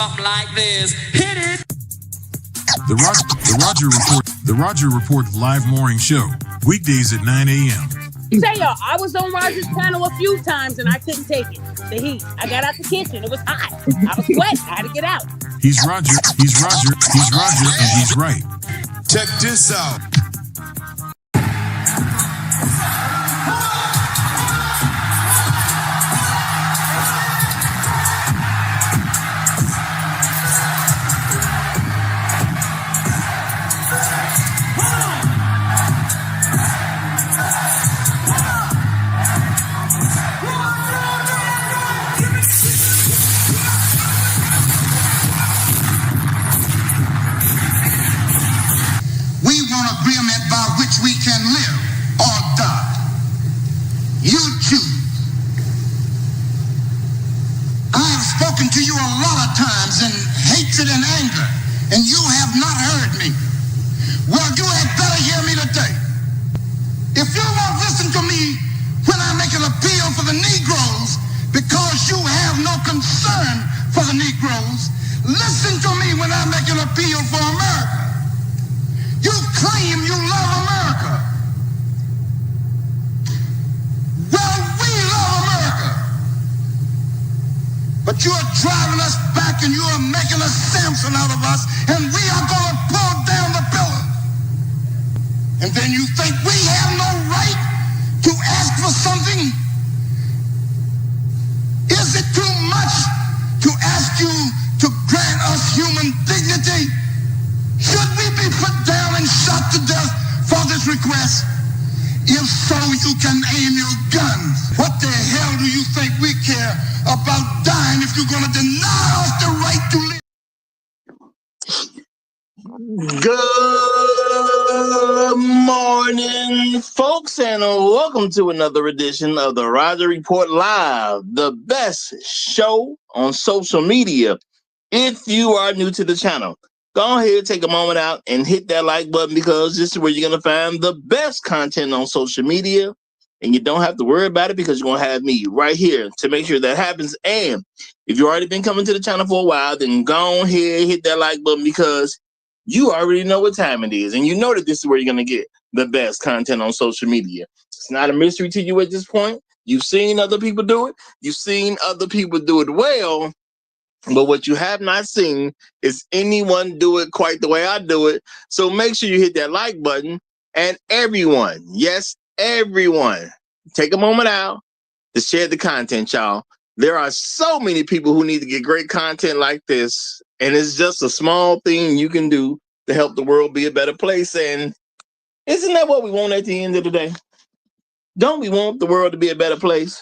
Something like this. Hit it. The Roger Report live morning show, weekdays at 9 a.m. Say y'all, I was on Roger's panel a few times and I couldn't take it. The heat. I got out the kitchen. It was hot. I was sweating. I had to get out. He's Roger, and he's right. Check this out. We can live or die. You choose. I have spoken to you a lot of times in hatred and anger, and you have not heard me. Well, you had better hear me today. If you won't listen to me when I make an appeal for the Negroes because you have no concern for the Negroes, listen to me when I make an appeal for America. You claim you love America. Well, we love America. But you are driving us back and you are making a Samson out of us, and we are going to pull down the pillar. And then you think we have no right to ask for something? Is it too much to ask you to grant us human dignity? Should we be put down and shot to death for this request? If so, you can aim your guns. What the hell do you think we care about dying if you're going to deny us the right to live? Good morning, folks, and welcome to another edition of the Roger Report Live, the best show on social media. If you are new to the channel, go ahead, take a moment out and hit that like button, because this is where you're going to find the best content on social media. And you don't have to worry about it because you're going to have me right here to make sure that happens. And if you've already been coming to the channel for a while, then go ahead, hit that like button, because you already know what time it is. And you know that this is where you're going to get the best content on social media. It's not a mystery to you at this point. You've seen other people do it. You've seen other people do it well. But what you have not seen is anyone do it quite the way I do it. So make sure you hit that like button. And everyone, yes, everyone, take a moment out to share the content, y'all. There are so many people who need to get great content like this. And it's just a small thing you can do to help the world be a better place. And isn't that what we want at the end of the day? Don't we want the world to be a better place?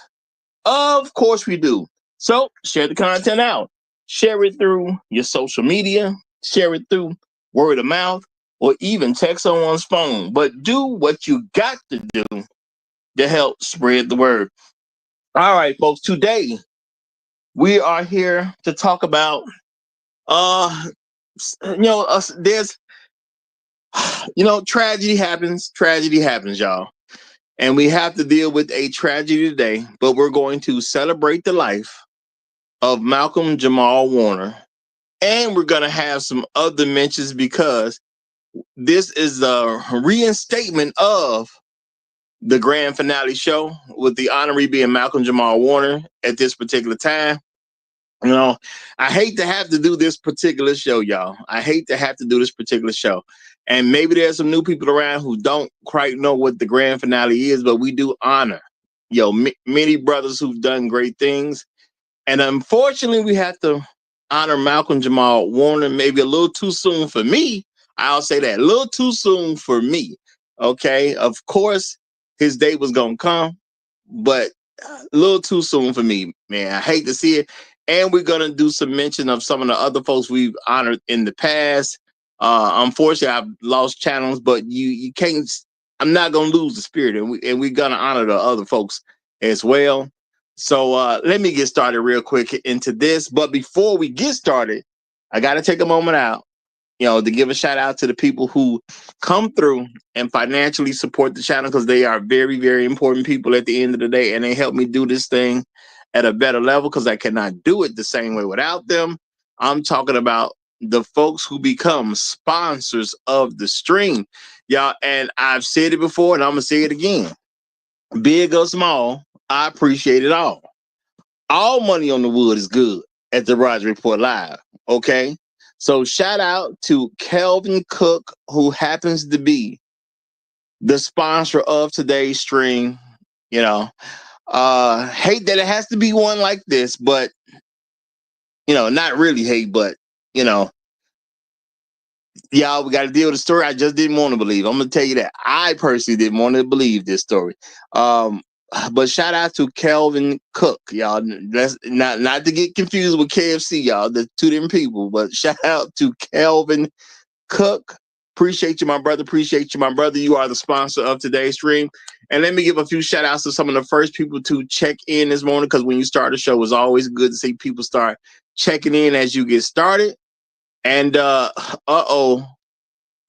Of course we do. So share the content out. Share it through your social media, share it through word of mouth, or even text someone's phone. But do what you got to do to help spread the word. All right, folks, today we are here to talk about, there's, tragedy happens, y'all. And we have to deal with a tragedy today, but we're going to celebrate the life of Malcolm-Jamal Warner, and we're going to have some other mentions because this is the reinstatement of the grand finale show, with the honoree being Malcolm-Jamal Warner at this particular time. I hate to have to do this particular show, y'all. I hate to have to do this particular show. And maybe there's some new people around who don't quite know what the grand finale is, but we do honor, many brothers who've done great things. And unfortunately, we have to honor Malcolm-Jamal Warner maybe a little too soon for me. I'll say that, a little too soon for me. Okay, of course, his day was going to come, but a little too soon for me, man. I hate to see it. And we're going to do some mention of some of the other folks we've honored in the past. Unfortunately, I've lost channels, but you can't, I'm not going to lose the spirit. And we're going to honor the other folks as well. So let me get started real quick into this. But before we get started, I got to take a moment out, to give a shout out to the people who come through and financially support the channel, because they are very, very important people at the end of the day. And they help me do this thing at a better level, because I cannot do it the same way without them. I'm talking about the folks who become sponsors of the stream. Y'all, and I've said it before and I'm going to say it again. Big or small, I appreciate it all. All money on the wood is good at the Roger Report Live. Okay. So shout out to Kelvin Cook, who happens to be the sponsor of today's stream. You know, hate that it has to be one like this, but not really hate, but y'all, we got to deal with the story I just didn't want to believe. I'm gonna tell you that I personally didn't want to believe this story. But shout out to Kelvin Cook, y'all. That's not to get confused with KFC, y'all. They're two different people. But shout out to Kelvin Cook. Appreciate you, my brother. Appreciate you, my brother. You are the sponsor of today's stream. And let me give a few shout outs to some of the first people to check in this morning, because when you start a show, it's always good to see people start checking in as you get started. And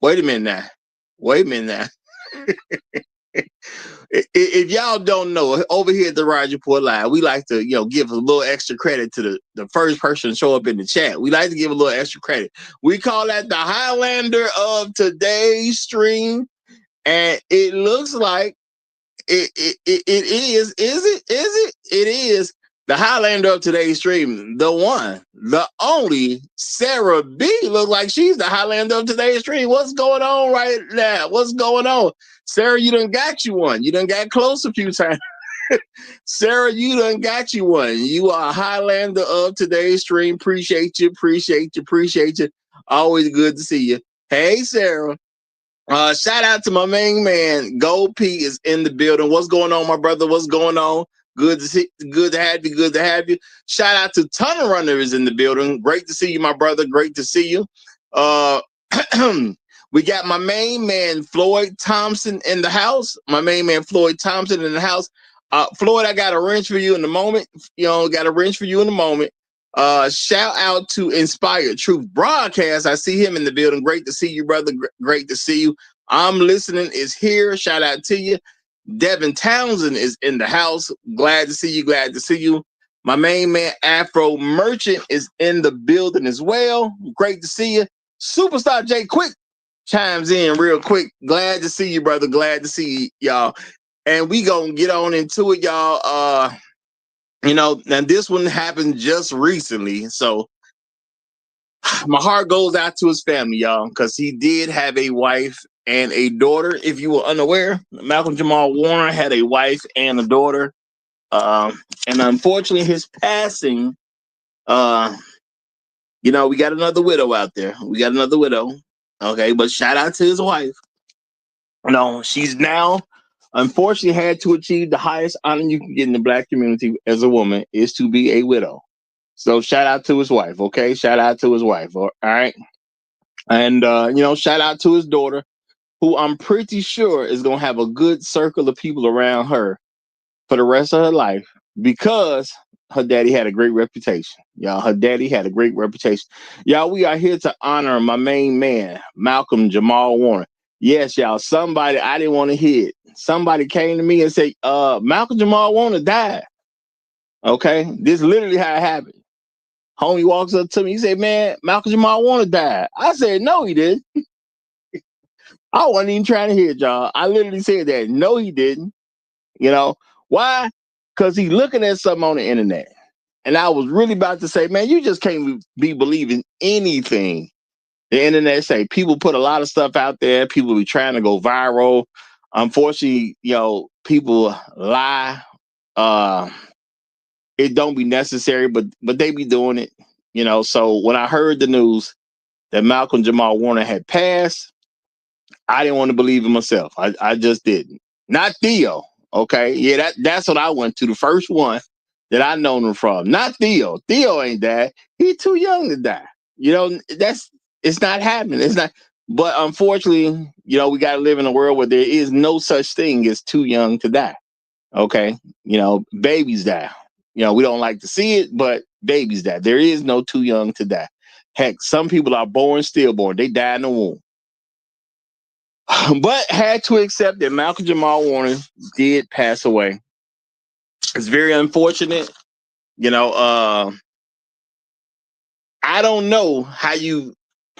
wait a minute now. If y'all don't know, over here at the Roger Report Live, we like to, give a little extra credit to the first person to show up in the chat. We like to give a little extra credit. We call that the Highlander of today's stream. And it looks like it is. Is it? It is the Highlander of today's stream. The one, the only Sarah B. Looks like she's the Highlander of today's stream. What's going on right now? What's going on? Sarah, you done got you one. You done got close a few times. Sarah, you done got you one. You are a Highlander of today's stream. Appreciate you. Always good to see you. Hey, Sarah. Shout out to my main man. Gold P is in the building. What's going on, my brother? What's going on? Good to see, good to have you. Shout out to Tunnel Runner is in the building. Great to see you, my brother. Great to see you. We got my main man Floyd Thompson in the house. Floyd, I got a wrench for you in the moment. Shout out to Inspired Truth Broadcast. I see him in the building. Great to see you, brother. Great to see you. I'm listening is here. Shout out to you. Devin Townsend is in the house. Glad to see you. My main man Afro Merchant is in the building as well. Great to see you. Superstar Jay Quick chimes in real quick. Glad to see you, brother. Glad to see y'all. And we gonna get on into it, y'all. Now this one happened just recently, so my heart goes out to his family, y'all, because he did have a wife and a daughter. If you were unaware, Malcolm-Jamal Warner had a wife and a daughter, and unfortunately, his passing. We got another widow out there. Okay, but shout out to his wife. She's now unfortunately had to achieve the highest honor you can get in the Black community as a woman is to be a widow. So shout out to his wife, okay? Shout out to his wife, all right? And, shout out to his daughter, who I'm pretty sure is going to have a good circle of people around her for the rest of her life because her daddy had a great reputation. Y'all, Y'all, we are here to honor my main man, Malcolm-Jamal Warner. Yes, y'all, somebody, I didn't want to hear it. Somebody came to me and said, Malcolm-Jamal Warner died. Okay, this is literally how it happened. Homie walks up to me. He said, man, Malcolm-Jamal Warner died. I said, no, he didn't. I wasn't even trying to hear it, y'all. I literally said that. No, he didn't. Why? Because he's looking at something on the internet. And I was really about to say, man, you just can't be believing anything the internet say. People put a lot of stuff out there. People be trying to go viral. Unfortunately, people lie. It don't be necessary, but they be doing it. So when I heard the news that Malcolm-Jamal Warner had passed, I didn't want to believe it myself. I just didn't. Not Theo. Okay. Yeah, that's what I went to. The first one that I known him from. Not Theo. Theo ain't died. He's too young to die. It's not happening. It's not. But unfortunately, we got to live in a world where there is no such thing as too young to die. Okay. Babies die. We don't like to see it, but babies die. There is no too young to die. Heck, some people are born stillborn. They die in the womb. But had to accept that Malcolm-Jamal Warner did pass away. It's very unfortunate. I I don't know how you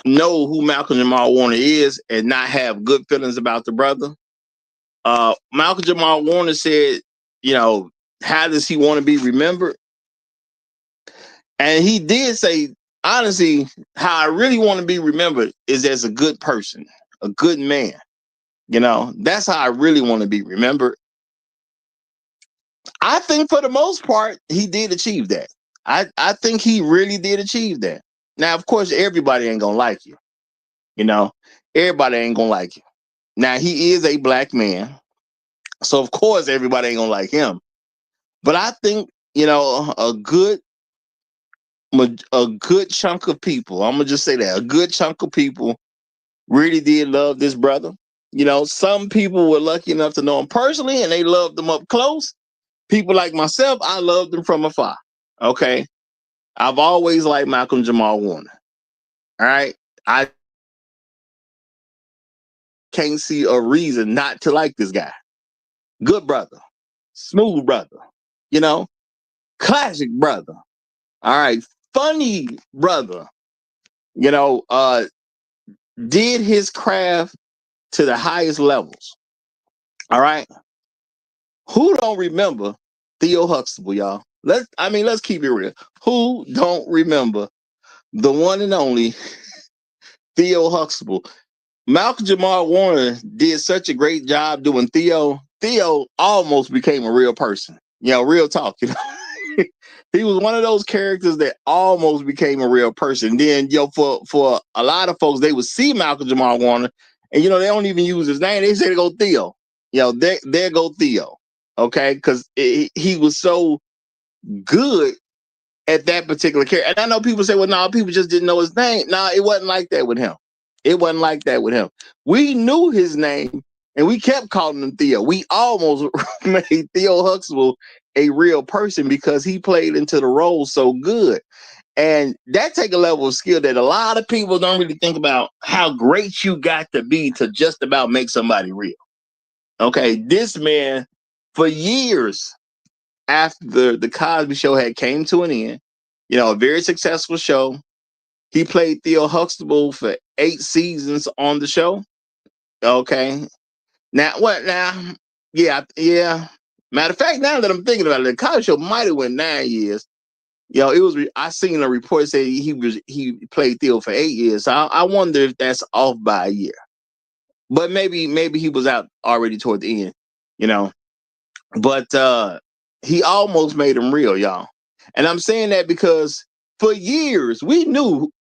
know who Malcolm-Jamal Warner is and not have good feelings about the brother. Malcolm-Jamal Warner said, how does he want to be remembered? And he did say, honestly, how I really want to be remembered is as a good person, a good man. That's how I really want to be remembered. I think for the most part, he did achieve that. I think he really did achieve that. Now, of course, everybody ain't gonna like you. Everybody ain't gonna like you. Now, he is a black man, so of course everybody ain't gonna like him. But I think a good chunk of people. I'm gonna just say that a good chunk of people really did love this brother. Some people were lucky enough to know him personally, and they loved him up close. People like myself, I loved him from afar. Okay, I've always liked Malcolm-Jamal Warner. All right, I can't see a reason not to like this guy. Good brother, smooth brother, classic brother. All right, funny brother. Did his craft to the highest levels. All right. Who don't remember Theo Huxtable, y'all? Let's keep it real. Who don't remember the one and only Theo Huxtable? Malcolm-Jamal Warner did such a great job doing Theo. Theo almost became a real person. Real talk. He was one of those characters that almost became a real person. Then, for a lot of folks, they would see Malcolm-Jamal Warner, and they don't even use his name. They say they go Theo. There go Theo. Okay, because he was so good at that particular character. And I know people say, well, no, people just didn't know his name. No, it wasn't like that with him. It wasn't like that with him. We knew his name, and we kept calling him Theo. We almost made Theo Huxtable a real person because he played into the role so good. And that take a level of skill that a lot of people don't really think about how great you got to be to just about make somebody real. Okay, this man, for years after the Cosby Show had came to an end, a very successful show, he played Theo Huxtable for 8 seasons on the show. Okay. Now, what now? Yeah. Matter of fact, now that I'm thinking about it, the Cosby Show might have went 9 years. I seen a report say he played Theo for 8 years. So I wonder if that's off by a year. But maybe he was out already toward the end, But he almost made him real, y'all. And I'm saying that because for years we knew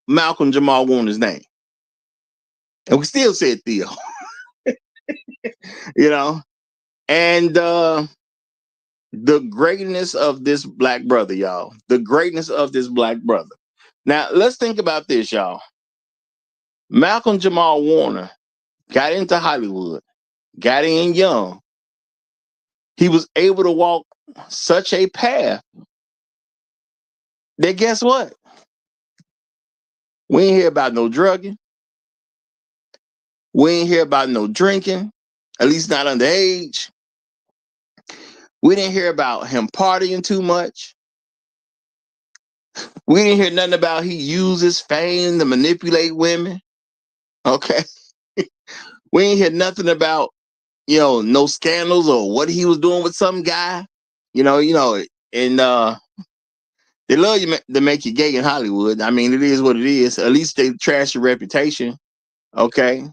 Malcolm-Jamal Warner's name. And we still said Theo. And the greatness of this black brother, y'all. The greatness of this black brother. Now, let's think about this, y'all. Malcolm-Jamal Warner got into Hollywood, got in young. He was able to walk such a path that guess what? We ain't hear about no drugging. We ain't hear about no drinking, at least not underage. We didn't hear about him partying too much. We didn't hear nothing about he uses fame to manipulate women. Okay. We ain't hear nothing about, no scandals or what he was doing with some guy. And they love you to make you gay in Hollywood. I mean, it is what it is. At least they trash your reputation. Okay.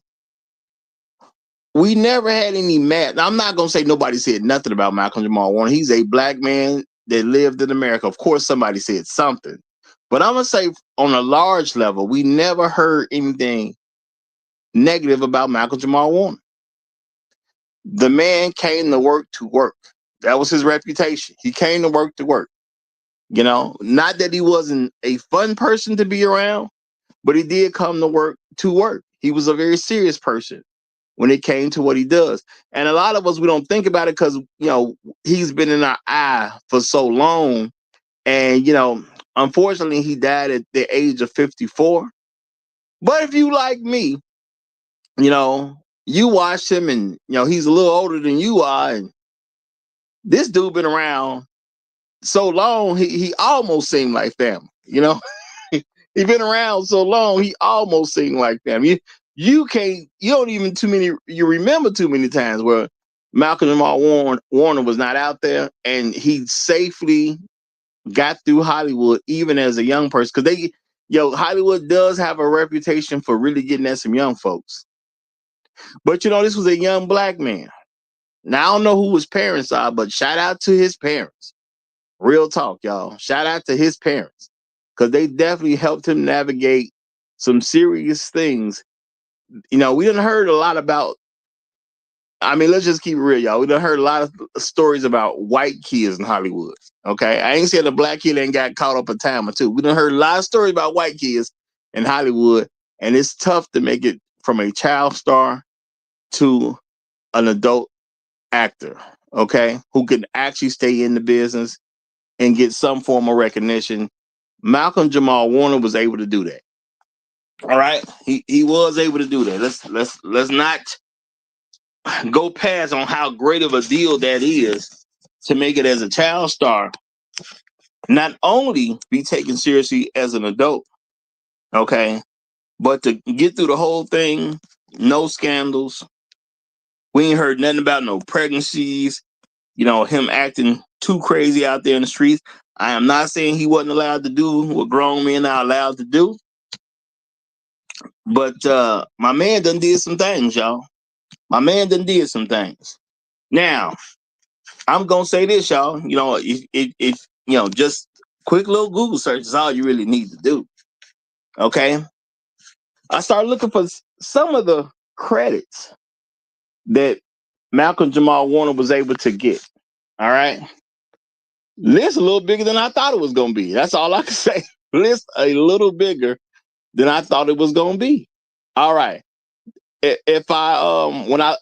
We never had any Now, I'm not going to say nobody said nothing about Malcolm-Jamal Warner. He's a black man that lived in America. Of course, somebody said something. But I'm going to say on a large level, we never heard anything negative about Malcolm-Jamal Warner. The man came to work to work. That was his reputation. He came to work to work. Not that he wasn't a fun person to be around, but he did come to work to work. He was a very serious person when it came to what he does. And a lot of us, we don't think about it because, he's been in our eye for so long. And, unfortunately, he died at the age of 54. But if you like me, you watched him and, he's a little older than you are. And this dude been around so long, he almost seemed like family, He been around so long, he almost seemed like them. You don't even you remember too many times where Malcolm-Jamal Warner was not out there and he safely got through Hollywood even as a young person. Because Hollywood does have a reputation for really getting at some young folks. But this was a young black man. Now I don't know who his parents are, but shout out to his parents. Real talk, y'all. Shout out to his parents. Because they definitely helped him navigate some serious things. We done heard a lot about, let's just keep it real, y'all. We done heard a lot of stories about white kids in Hollywood. Okay. I ain't saying a black kid ain't got caught up a time or two. We done heard a lot of stories about white kids in Hollywood. And it's tough to make it from a child star to an adult actor, okay, who can actually stay in the business and get some form of recognition. Malcolm-Jamal Warner was able to do that. All right, he was able to do that. Let's not go past on how great of a deal that is to make it as a child star. Not only be taken seriously as an adult, okay, but to get through the whole thing, no scandals. We ain't heard nothing about no pregnancies. Him acting too crazy out there in the streets. I am not saying he wasn't allowed to do what grown men are allowed to do. But my man done did some things, y'all. My man done did some things. Now, I'm going to say this, y'all. If just quick little Google search is all you really need to do. Okay? I started looking for some of the credits that Malcolm-Jamal Warner was able to get. All right? List a little bigger than I thought it was going to be. That's all I can say. List a little bigger than I thought it was going to be. All right. If I when I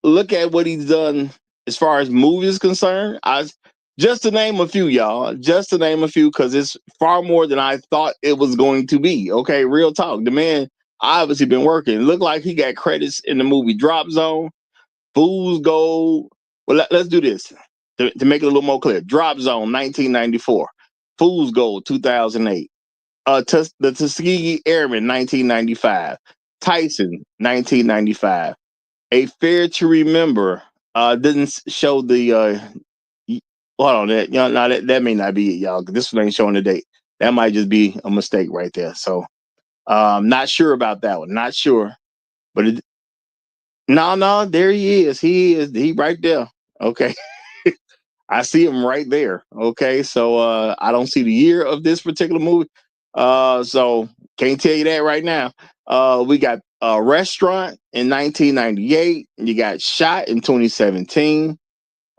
look at what he's done as far as movies concerned, just to name a few, y'all, because it's far more than I thought it was going to be. Okay, real talk. The man obviously been working. It looked like he got credits in the movie Drop Zone, Fool's Gold. Well, let's do this to make it a little more clear. Drop Zone, 1994. Fool's Gold, 2008. The Tuskegee Airmen, 1995. Tyson, 1995. A Fair to Remember didn't show the hold on that that may not be it, y'all. This one ain't showing the date. That might just be a mistake right there. So not sure about that one. Not sure. But no, there he is. He right there. Okay. I see him right there. Okay. So I don't see the year of this particular movie. So can't tell you that right now. We got a Restaurant in 1998. You got Shot in 2017.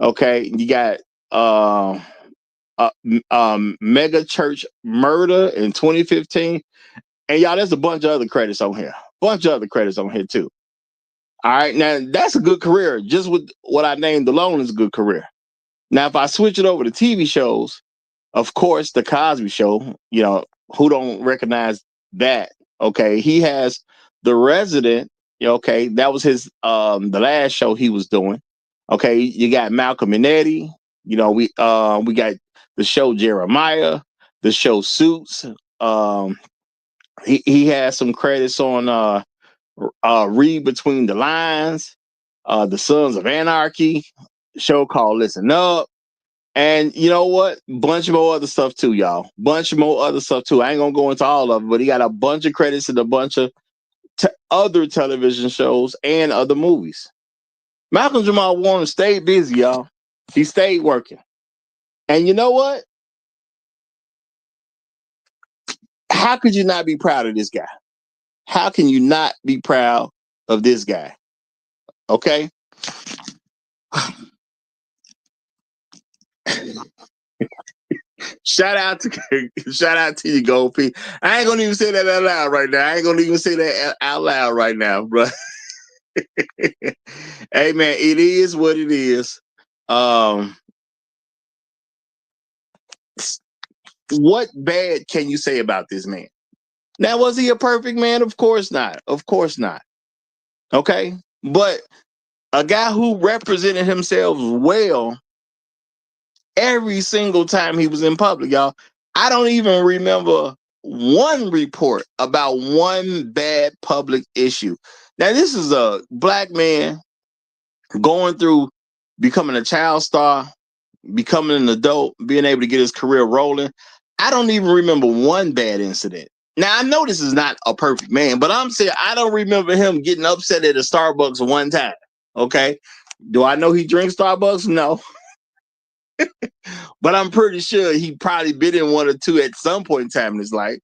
Okay. You got Mega Church Murder in 2015. And y'all, there's a bunch of other credits on here. Too. All right. Now that's a good career. Just with what I named alone is a good career. Now, if I switch it over to TV shows, of course, The Cosby Show, who don't recognize that? Okay. He has The Resident. Okay. That was his, the last show he was doing. Okay. You got Malcolm and Eddie. We got the show Jeremiah, the show Suits. He has some credits on, Read Between the Lines, The Sons of Anarchy, show called Listen Up. And you know what? Bunch of more other stuff too, y'all. I ain't gonna go into all of it, but he got a bunch of credits and a bunch of other television shows and other movies. Malcolm-Jamal Warner stayed busy, y'all. He stayed working. And you know what? How could you not be proud of this guy? How can you not be proud of this guy? Okay? Shout out to you, Gold P. I ain't gonna even say that out loud right now. Bro. Hey man, it is what it is. What bad can you say about this man? Now, was he a perfect man? Of course not. Okay, but a guy who represented himself well every single time he was in public, y'all. I don't even remember one report about one bad public issue. Now, this is a black man going through becoming a child star, becoming an adult, being able to get his career rolling. I don't even remember one bad incident. Now, I know this is not a perfect man, but I'm saying I don't remember him getting upset at a Starbucks one time. Okay. Do I know he drinks Starbucks? No. But I'm pretty sure he probably been in one or two at some point in time in his life.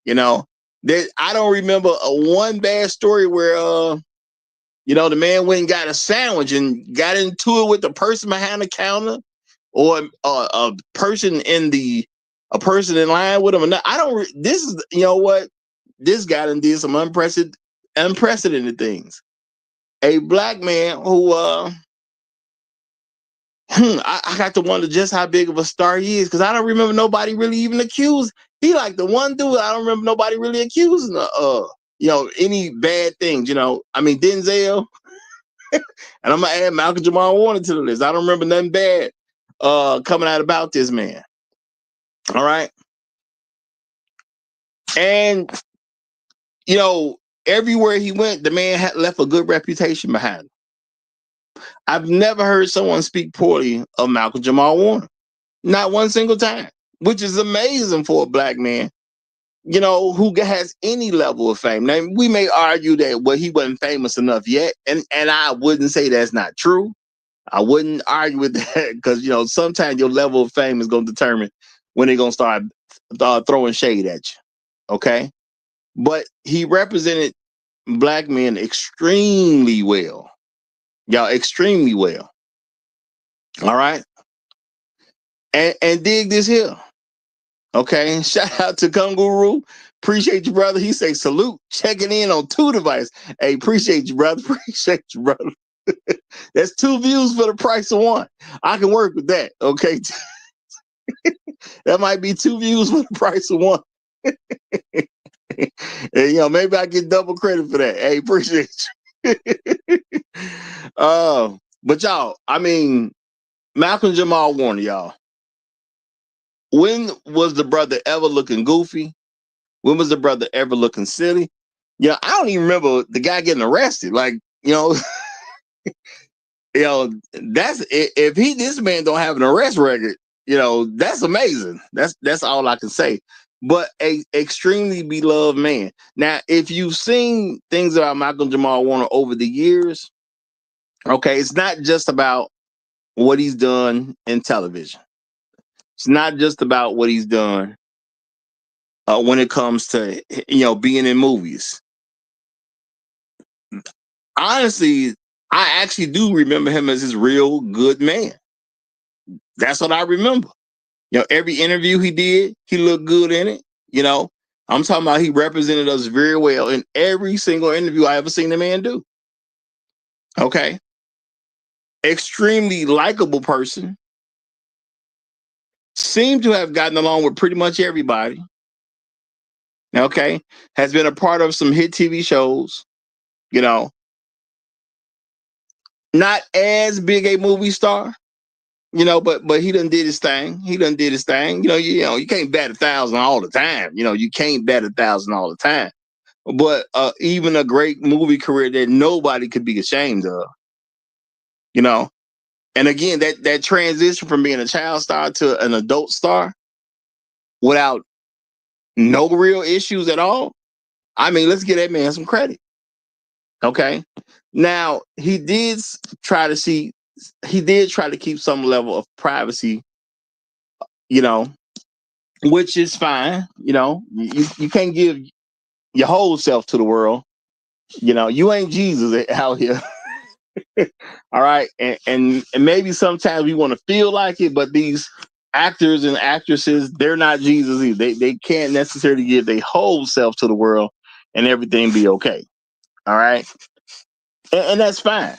You know, that I don't remember one bad story where the man went and got a sandwich and got into it with the person behind the counter or a person a person in line with him. I don't. This is what this guy done did some unprecedented things. A black man who I got to wonder just how big of a star he is because I don't remember nobody really even accused. He like the one dude I don't remember nobody really accusing any bad things. I mean Denzel, and I'm gonna add Malcolm-Jamal Warner to the list. I don't remember nothing bad coming out about this man. All right, and everywhere he went, the man had left a good reputation behind him. I've never heard someone speak poorly of Malcolm-Jamal Warner. Not one single time, which is amazing for a black man, who has any level of fame. Now, we may argue that, he wasn't famous enough yet. And I wouldn't say that's not true. I wouldn't argue with that because, sometimes your level of fame is going to determine when they're going to start throwing shade at you. Okay. But he represented black men extremely well. Y'all, extremely well. All right. And dig this here. Okay. Shout out to Kunguru. Appreciate you, brother. He say salute. Checking in on 2 devices. Hey, appreciate you, brother. Appreciate you, brother. That's 2 views for the price of 1. I can work with that. Okay. That might be 2 views for the price of 1. And maybe I get double credit for that. Hey, appreciate you. But y'all, I mean, Malcolm-Jamal Warner, y'all. When was the brother ever looking goofy? When was the brother ever looking silly? I don't even remember the guy getting arrested. Like, that's if this man don't have an arrest record, that's amazing. That's all I can say. But a extremely beloved man. Now, if you've seen things about Malcolm-Jamal Warner over the years, okay, it's not just about what he's done in television. It's not just about what he's done when it comes to being in movies. Honestly, I actually do remember him as his real good man. That's what I remember. Every interview he did, he looked good in it. I'm talking about he represented us very well in every single interview I ever seen the man do. Okay. Extremely likable person. Seemed to have gotten along with pretty much everybody. Okay. Has been a part of some hit TV shows. Not as big a movie star. But he done did his thing. You can't bat 1,000 all the time. You can't bat 1,000 all the time. But even a great movie career that nobody could be ashamed of. And again, that transition from being a child star to an adult star without no real issues at all. I mean, let's give that man some credit. Okay. Now, he did try to keep some level of privacy, which is fine. You can't give your whole self to the world. You ain't Jesus out here. All right. And maybe sometimes we want to feel like it, but these actors and actresses, they're not Jesus either. They can't necessarily give their whole self to the world and everything be okay. All right. And that's fine.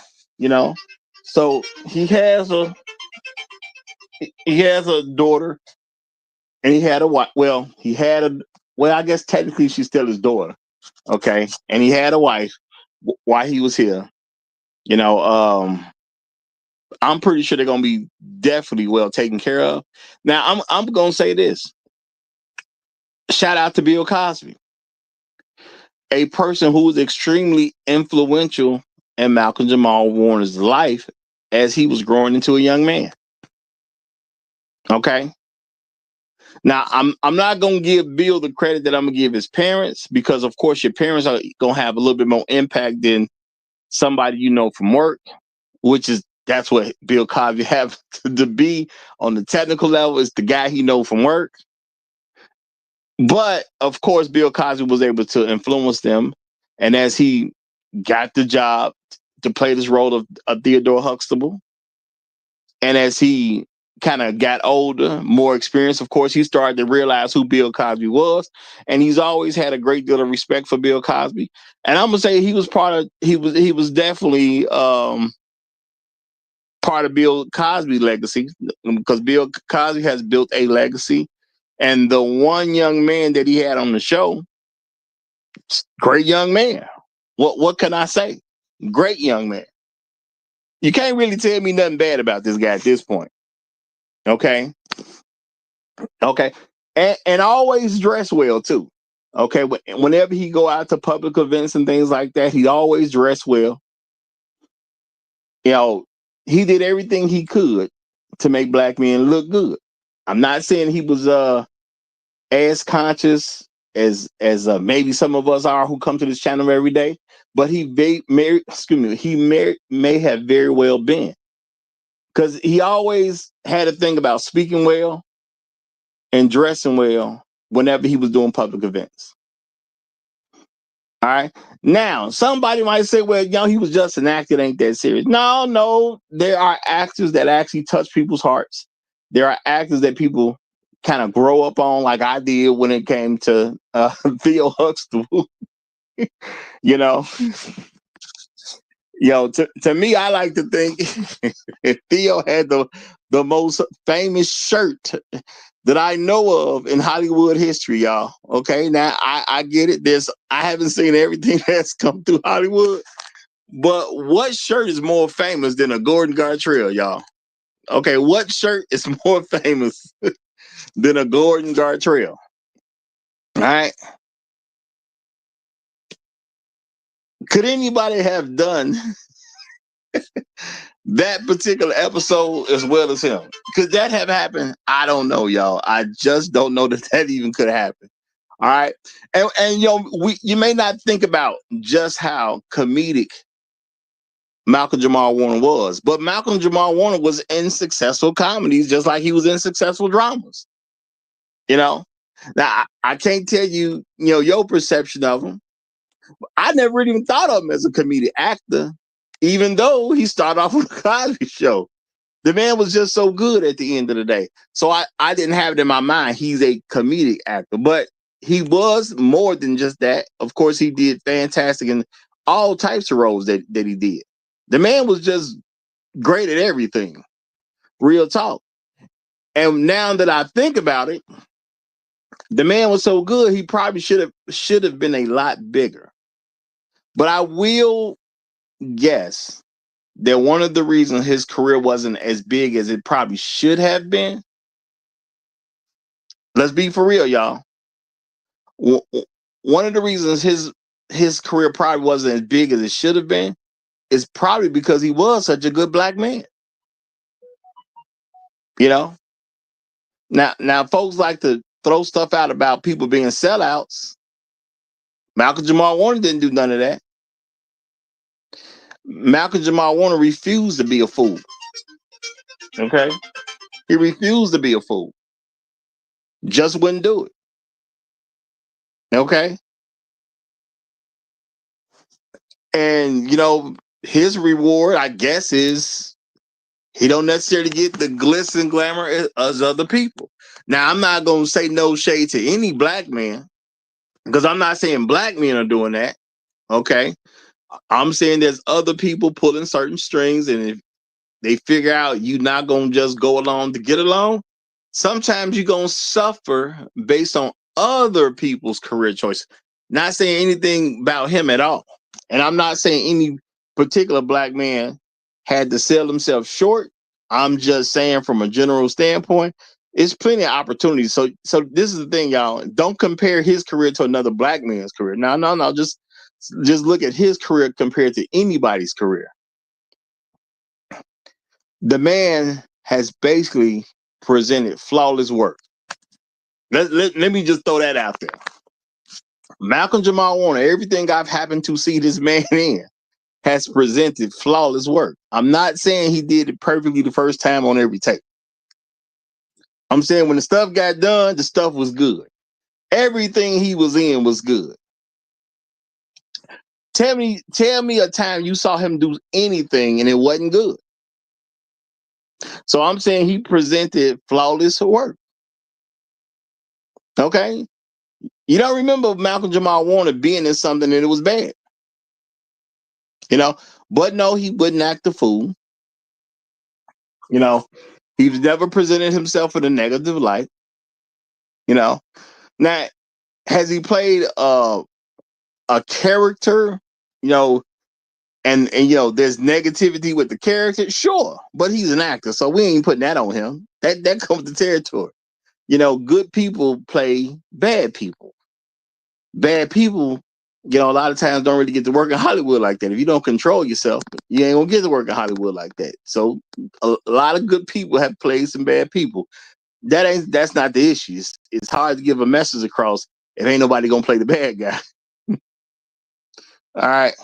So he has a daughter and he had a wife. Well, I guess technically she's still his daughter. Okay. And he had a wife while he was here. I'm pretty sure they're gonna be definitely well taken care of. Now, I'm gonna say this. Shout out to Bill Cosby, a person who was extremely influential in Malcolm-Jamal Warner's life as he was growing into a young man. Okay. Now, I'm not gonna give Bill the credit that I'm gonna give his parents, because of course your parents are gonna have a little bit more impact than somebody you know from work, which is that's what Bill Cosby have to be on the technical level, is the guy he know from work. But of course, Bill Cosby was able to influence them, and as he got the job to play this role of Theodore Huxtable, and as he kind of got older, more experienced, of course, he started to realize who Bill Cosby was, and he's always had a great deal of respect for Bill Cosby. And I'm gonna say he was definitely part of Bill Cosby's legacy, because Bill Cosby has built a legacy, and the one young man that he had on the show, great young man. What can I say? Great young man. You can't really tell me nothing bad about this guy at this point. Okay. Okay. And always dress well too. Okay. Whenever he go out to public events and things like that, he always dressed well. You know, he did everything he could to make black men look good. I'm not saying he was as conscious as maybe some of us are who come to this channel every day, but he may have very well been, because he always had a thing about speaking well and dressing well whenever he was doing public events. All right. Now, somebody might say, well, he was just an actor. It ain't that serious. No. There are actors that actually touch people's hearts. There are actors that people kind of grow up on, like I did when it came to Theo Huxtable. you know, to me, I like to think Theo had the most famous shirt that I know of in Hollywood history, y'all. Okay, now I get it. I haven't seen everything that's come through Hollywood, but what shirt is more famous than a Gordon Gartrell, y'all? Okay, what shirt is more famous than a Gordon Gartrell? All right. Could anybody have done that particular episode as well as him? Could that have happened? I don't know, y'all. I just don't know that even could happen. All right. And you may not think about just how comedic Malcolm-Jamal Warner was, but Malcolm-Jamal Warner was in successful comedies just like he was in successful dramas. Now I can't tell you, your perception of him. I never even thought of him as a comedic actor, even though he started off with a Cosby Show. The man was just so good at the end of the day. So I didn't have it in my mind he's a comedic actor, but he was more than just that. Of course, he did fantastic in all types of roles that he did. The man was just great at everything. Real talk. And now that I think about it, the man was so good, he probably should have been a lot bigger. But I will guess that one of the reasons his career wasn't as big as it probably should have been, let's be for real, y'all. One of the reasons his career probably wasn't as big as it should have been is probably because he was such a good black man. Now folks like to throw stuff out about people being sellouts. Malcolm-Jamal Warner didn't do none of that. Malcolm-Jamal Warner refused to be a fool. Okay? He refused to be a fool. Just wouldn't do it. Okay? And, his reward, I guess, is he don't necessarily get the glitz and glamour as other people. Now, I'm not going to say no shade to any black man, because I'm not saying black men are doing that. Okay? I'm saying there's other people pulling certain strings, and if they figure out you're not going to just go along to get along, sometimes you're going to suffer based on other people's career choices. Not saying anything about him at all. And I'm not saying any particular black man had to sell himself short. I'm just saying from a general standpoint, It's plenty of opportunities. So this is the thing, y'all. Don't compare his career to another black man's career. No. Just look at his career compared to anybody's career. The man has basically presented flawless work. Let me just throw that out there. Malcolm-Jamal Warner, everything I've happened to see this man in, has presented flawless work. I'm not saying he did it perfectly the first time on every tape. I'm saying when the stuff got done, the stuff was good. Everything he was in was good. Tell me a time you saw him do anything and it wasn't good. So I'm saying he presented flawless work. Okay? You don't remember Malcolm-Jamal Warner being in something and it was bad. You know, but no, he wouldn't act the fool. You know, he's never presented himself in a negative light. You know, now has he played a character? You know, and you know, there's negativity with the character, sure, but he's an actor, so we ain't putting that on him. That comes with the territory. You know, good people play bad people. Bad people, you know, a lot of times don't really get to work in Hollywood like that. If you don't control yourself, you ain't gonna get to work in Hollywood like that. So a lot of good people have played some bad people. That's not the issue. It's hard to give a message across if ain't nobody gonna play the bad guy. All right.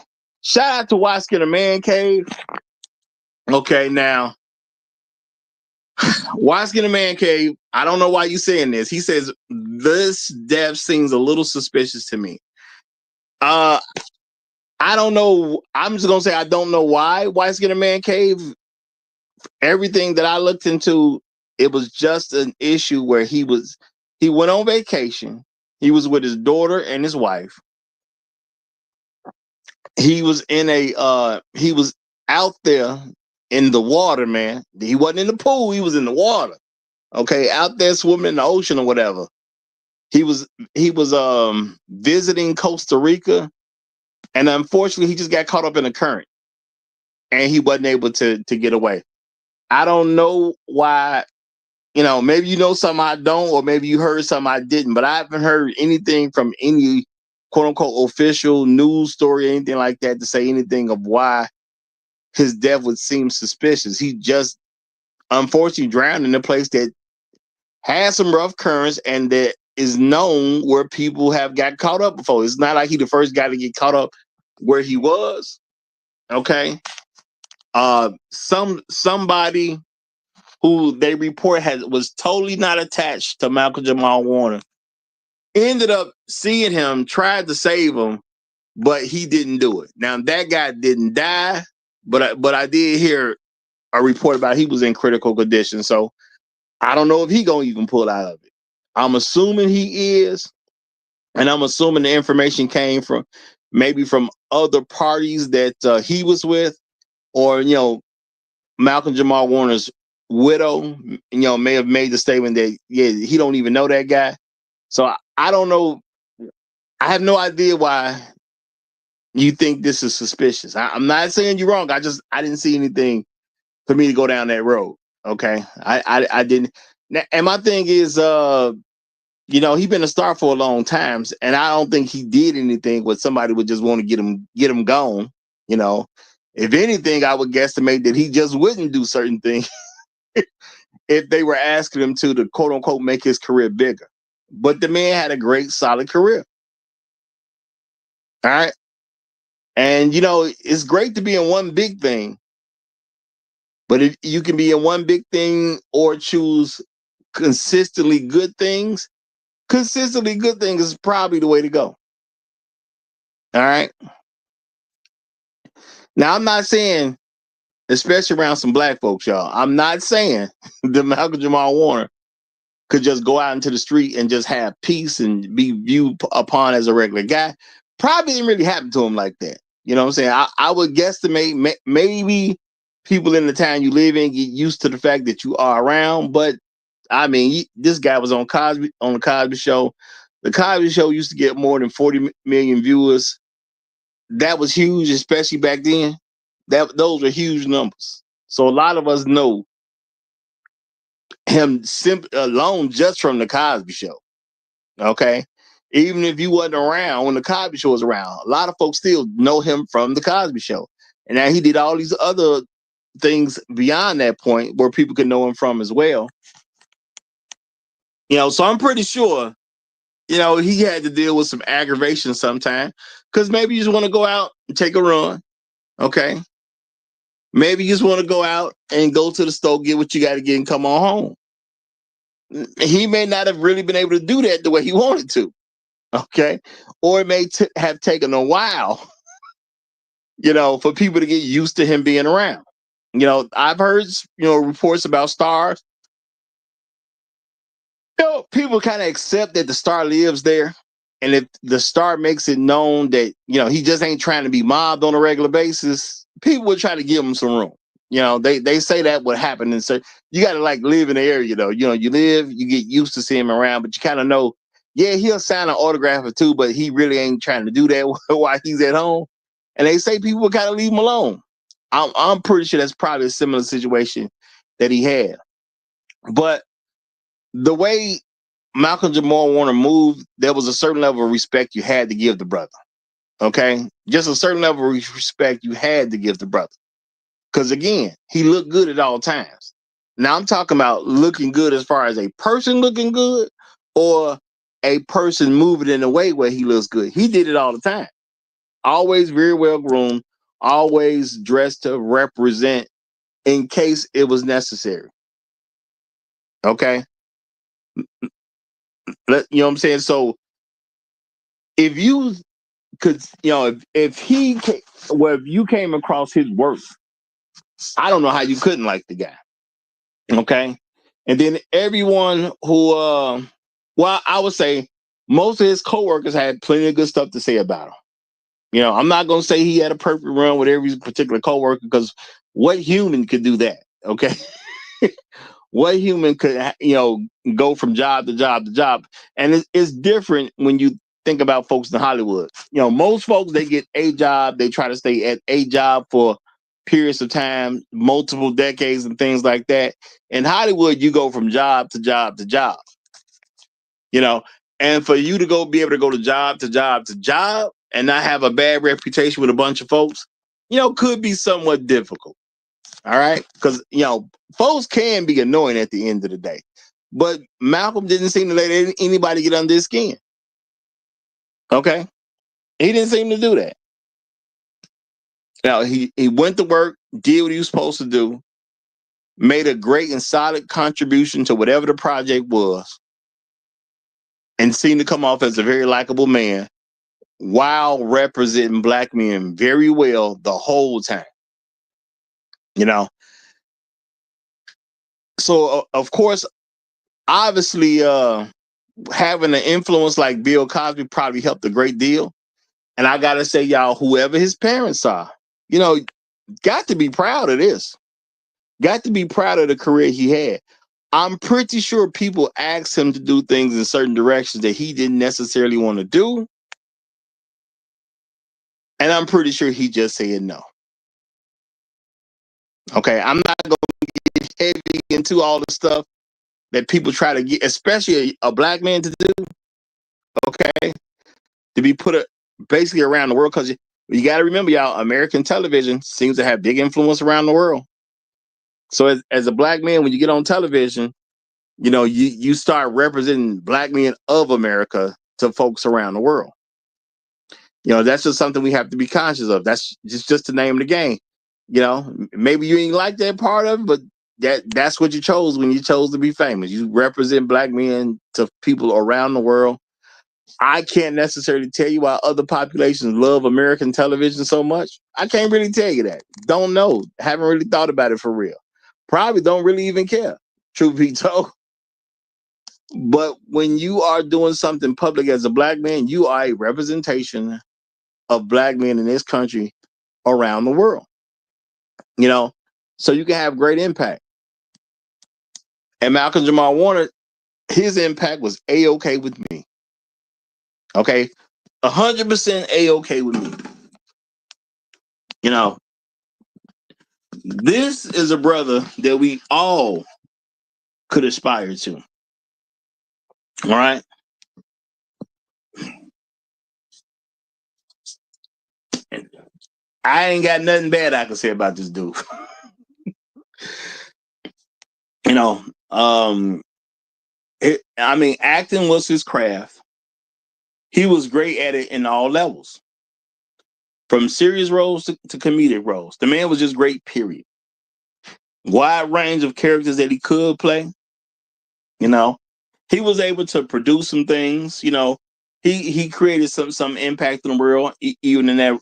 Shout out to Watch Skinner Man Cave. Okay, now Watch Skinner Man Cave. I don't know why you saying this. He says this death seems a little suspicious to me. I don't know. I'm just gonna say I don't know why Watch Skinner Man Cave. Everything that I looked into, it was just an issue where he went on vacation. He was with his daughter and his wife. He was he was out there in the water, man. He wasn't in the pool, he was in the water. Okay, out there swimming in the ocean or whatever. He was visiting Costa Rica, and unfortunately he just got caught up in a current and he wasn't able to get away. I don't know why. You know, maybe you know something I don't, or maybe you heard something I didn't, but I haven't heard anything from any quote unquote official news story, anything like that, to say anything of why his death would seem suspicious. He just unfortunately drowned in a place that has some rough currents and that is known where people have got caught up before. It's not like he the first guy to get caught up where he was. Okay. Somebody who they report was totally not attached to Malcolm-Jamal Warner ended up seeing him, tried to save him, but he didn't do it. Now that guy didn't die, but I did hear a report about he was in critical condition. So I don't know if he gonna even pull out of it. I'm assuming he is, and I'm assuming the information came from maybe from other parties that he was with, or you know, Malcolm-Jamal Warner's widow, you know, may have made the statement that he don't even know that guy. So I don't know. I have no idea why you think this is suspicious. I'm not saying you're wrong. I didn't see anything for me to go down that road. Okay, I didn't. And my thing is, you know, he's been a star for a long time, and I don't think he did anything where somebody would just want to get him gone. You know, if anything, I would guesstimate that he just wouldn't do certain things if they were asking him to quote unquote make his career bigger. But the man had a great, solid career. All right. And, you know, it's great to be in one big thing. But if you can be in one big thing or choose consistently good things is probably the way to go. All right. Now, I'm not saying, especially around some black folks, y'all, I'm not saying that Malcolm-Jamal Warner could just go out into the street and just have peace and be viewed upon as a regular guy. Probably didn't really happen to him like that. You know what I'm saying? I would guesstimate maybe people in the town you live in get used to the fact that you are around. But I mean, this guy was on the Cosby Show. The Cosby Show used to get more than 40 million viewers. That was huge, especially back then. Those were huge numbers. So a lot of us know him alone just from the Cosby Show. Okay, even if you wasn't around when the Cosby Show was around, a lot of folks still know him from the Cosby Show. And now he did all these other things beyond that point where people could know him from as well. So I'm pretty sure, he had to deal with some aggravation sometime because maybe you just want to go out and take a run. Okay. Maybe you just want to go out and go to the store, get what you got to get and come on home. He may not have really been able to do that the way he wanted to. Okay. Or it may have taken a while, for people to get used to him being around. I've heard, reports about stars. People kind of accept that the star lives there. And if the star makes it known that, he just ain't trying to be mobbed on a regular basis, people would try to give him some room. They say that would happen. And so you got to live in the area, you live, you get used to seeing him around, but you kind of know, yeah, he'll sign an autograph or two, but he really ain't trying to do that while he's at home. And they say people would kind of leave him alone. I'm pretty sure that's probably a similar situation that he had. But the way Malcolm-Jamal Warner moved, there was a certain level of respect you had to give the brother. Okay? Just a certain level of respect you had to give the brother. Because again, he looked good at all times. Now I'm talking about looking good as far as a person looking good or a person moving in a way where he looks good. He did it all the time. Always very well groomed, always dressed to represent in case it was necessary. Okay? You know what I'm saying? So if you could, if you came across his work, I don't know how you couldn't like the guy. Okay. And then everyone who, I would say most of his coworkers had plenty of good stuff to say about him. I'm not going to say he had a perfect run with every particular coworker because what human could do that? Okay. What human could, go from job to job to job? And it's different when you think about folks in Hollywood. Most folks, they get a job. They try to stay at a job for periods of time, multiple decades and things like that. In Hollywood, you go from job to job to job, and for you to be able to go to job to job to job and not have a bad reputation with a bunch of folks, could be somewhat difficult. All right. Because, folks can be annoying at the end of the day. But Malcolm didn't seem to let anybody get under his skin. Okay. He didn't seem to do that. Now, he went to work, did what he was supposed to do, made a great and solid contribution to whatever the project was, and seemed to come off as a very likable man while representing black men very well the whole time. So, of course, obviously, having an influence like Bill Cosby probably helped a great deal. And I got to say, y'all, whoever his parents are, got to be proud of this. Got to be proud of the career he had. I'm pretty sure people asked him to do things in certain directions that he didn't necessarily want to do. And I'm pretty sure he just said no. Okay, I'm not going to get heavy into all the stuff that people try to get, especially a black man to do. Okay, to be put basically around the world, because you got to remember, y'all, American television seems to have big influence around the world. So as a black man, when you get on television, you start representing black men of America to folks around the world. That's just something we have to be conscious of. That's just the name of the game. Maybe you ain't like that part of it, but that's what you chose when you chose to be famous. You represent black men to people around the world. I can't necessarily tell you why other populations love American television so much. I can't really tell you that. Don't know. Haven't really thought about it for real. Probably don't really even care, truth be told. But when you are doing something public as a black man, you are a representation of black men in this country around the world. So you can have great impact. And Malcolm-Jamal Warner, his impact was A-okay with me. Okay, 100% A-okay with me. This is a brother that we all could aspire to. All right. I ain't got nothing bad I can say about this dude. You know, acting was his craft. He was great at it in all levels, from serious roles to comedic roles. The man was just great, period. Wide range of characters that he could play. You know, he was able to produce some things. You know, he created some impact in the world, even in that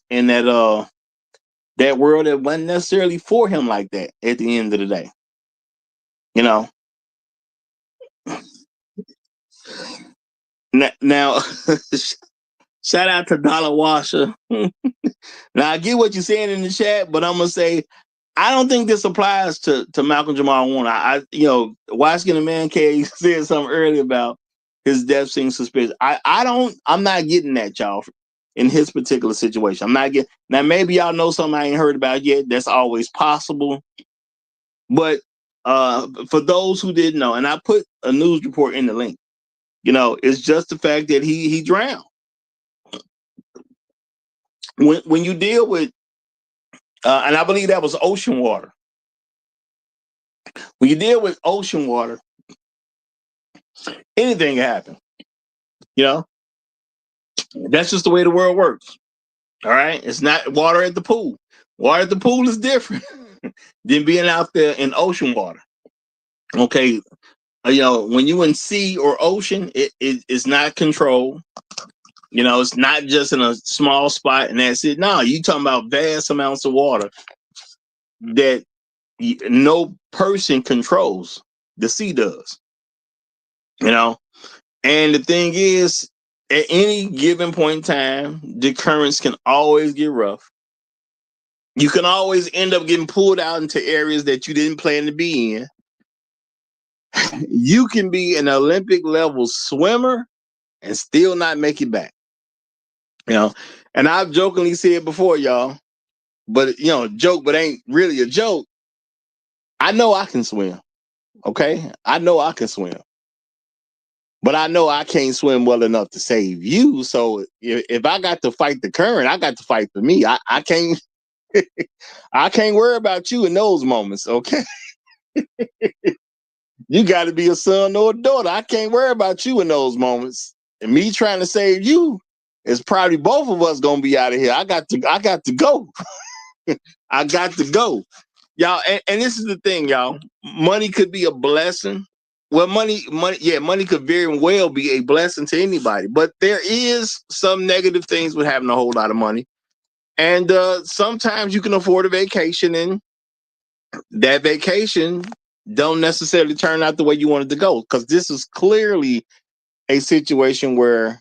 world that wasn't necessarily for him like that. At the end of the day, you know. Now shout out to Dollar Washer. Now I get what you're saying in the chat, but I'm gonna say I don't think this applies to Malcolm-Jamal Warner. White Skin Man Cave said something earlier about his death seems suspicious. I'm not getting that, y'all, in his particular situation. I'm not getting. Now maybe y'all know something I ain't heard about yet. That's always possible. But for those who didn't know, and I put a news report in the link, you know, it's just the fact that he drowned. When you deal with and I believe that was ocean water. When you deal with ocean water, anything can happen. You know, that's just the way the world works. All right, it's not water at the pool. Water at the pool is different than being out there in ocean water. Okay, you know, when you in sea or ocean, it's not controlled. You know, it's not just in a small spot and that's it. No, you talking about vast amounts of water that no person controls. The sea does. You know, and the thing is, at any given point in time, the currents can always get rough. You can always end up getting pulled out into areas that you didn't plan to be in. You can be an Olympic level swimmer and still not make it back. You know, and I've jokingly said before, y'all, but you know, joke, but ain't really a joke. I know I can swim. Okay, I know I can swim. But I know I can't swim well enough to save you. So if I got to fight the current, I got to fight for me. I can't I can't worry about you in those moments, okay? You got to be a son or a daughter. I can't worry about you in those moments. And me trying to save you is probably both of us gonna be out of here. I got to go. I got to go. Y'all, and this is the thing, y'all. Money could be a blessing. Well, money could very well be a blessing to anybody, but there is some negative things with having a whole lot of money. And sometimes you can afford a vacation, and that vacation don't necessarily turn out the way you wanted to go. Because this is clearly a situation where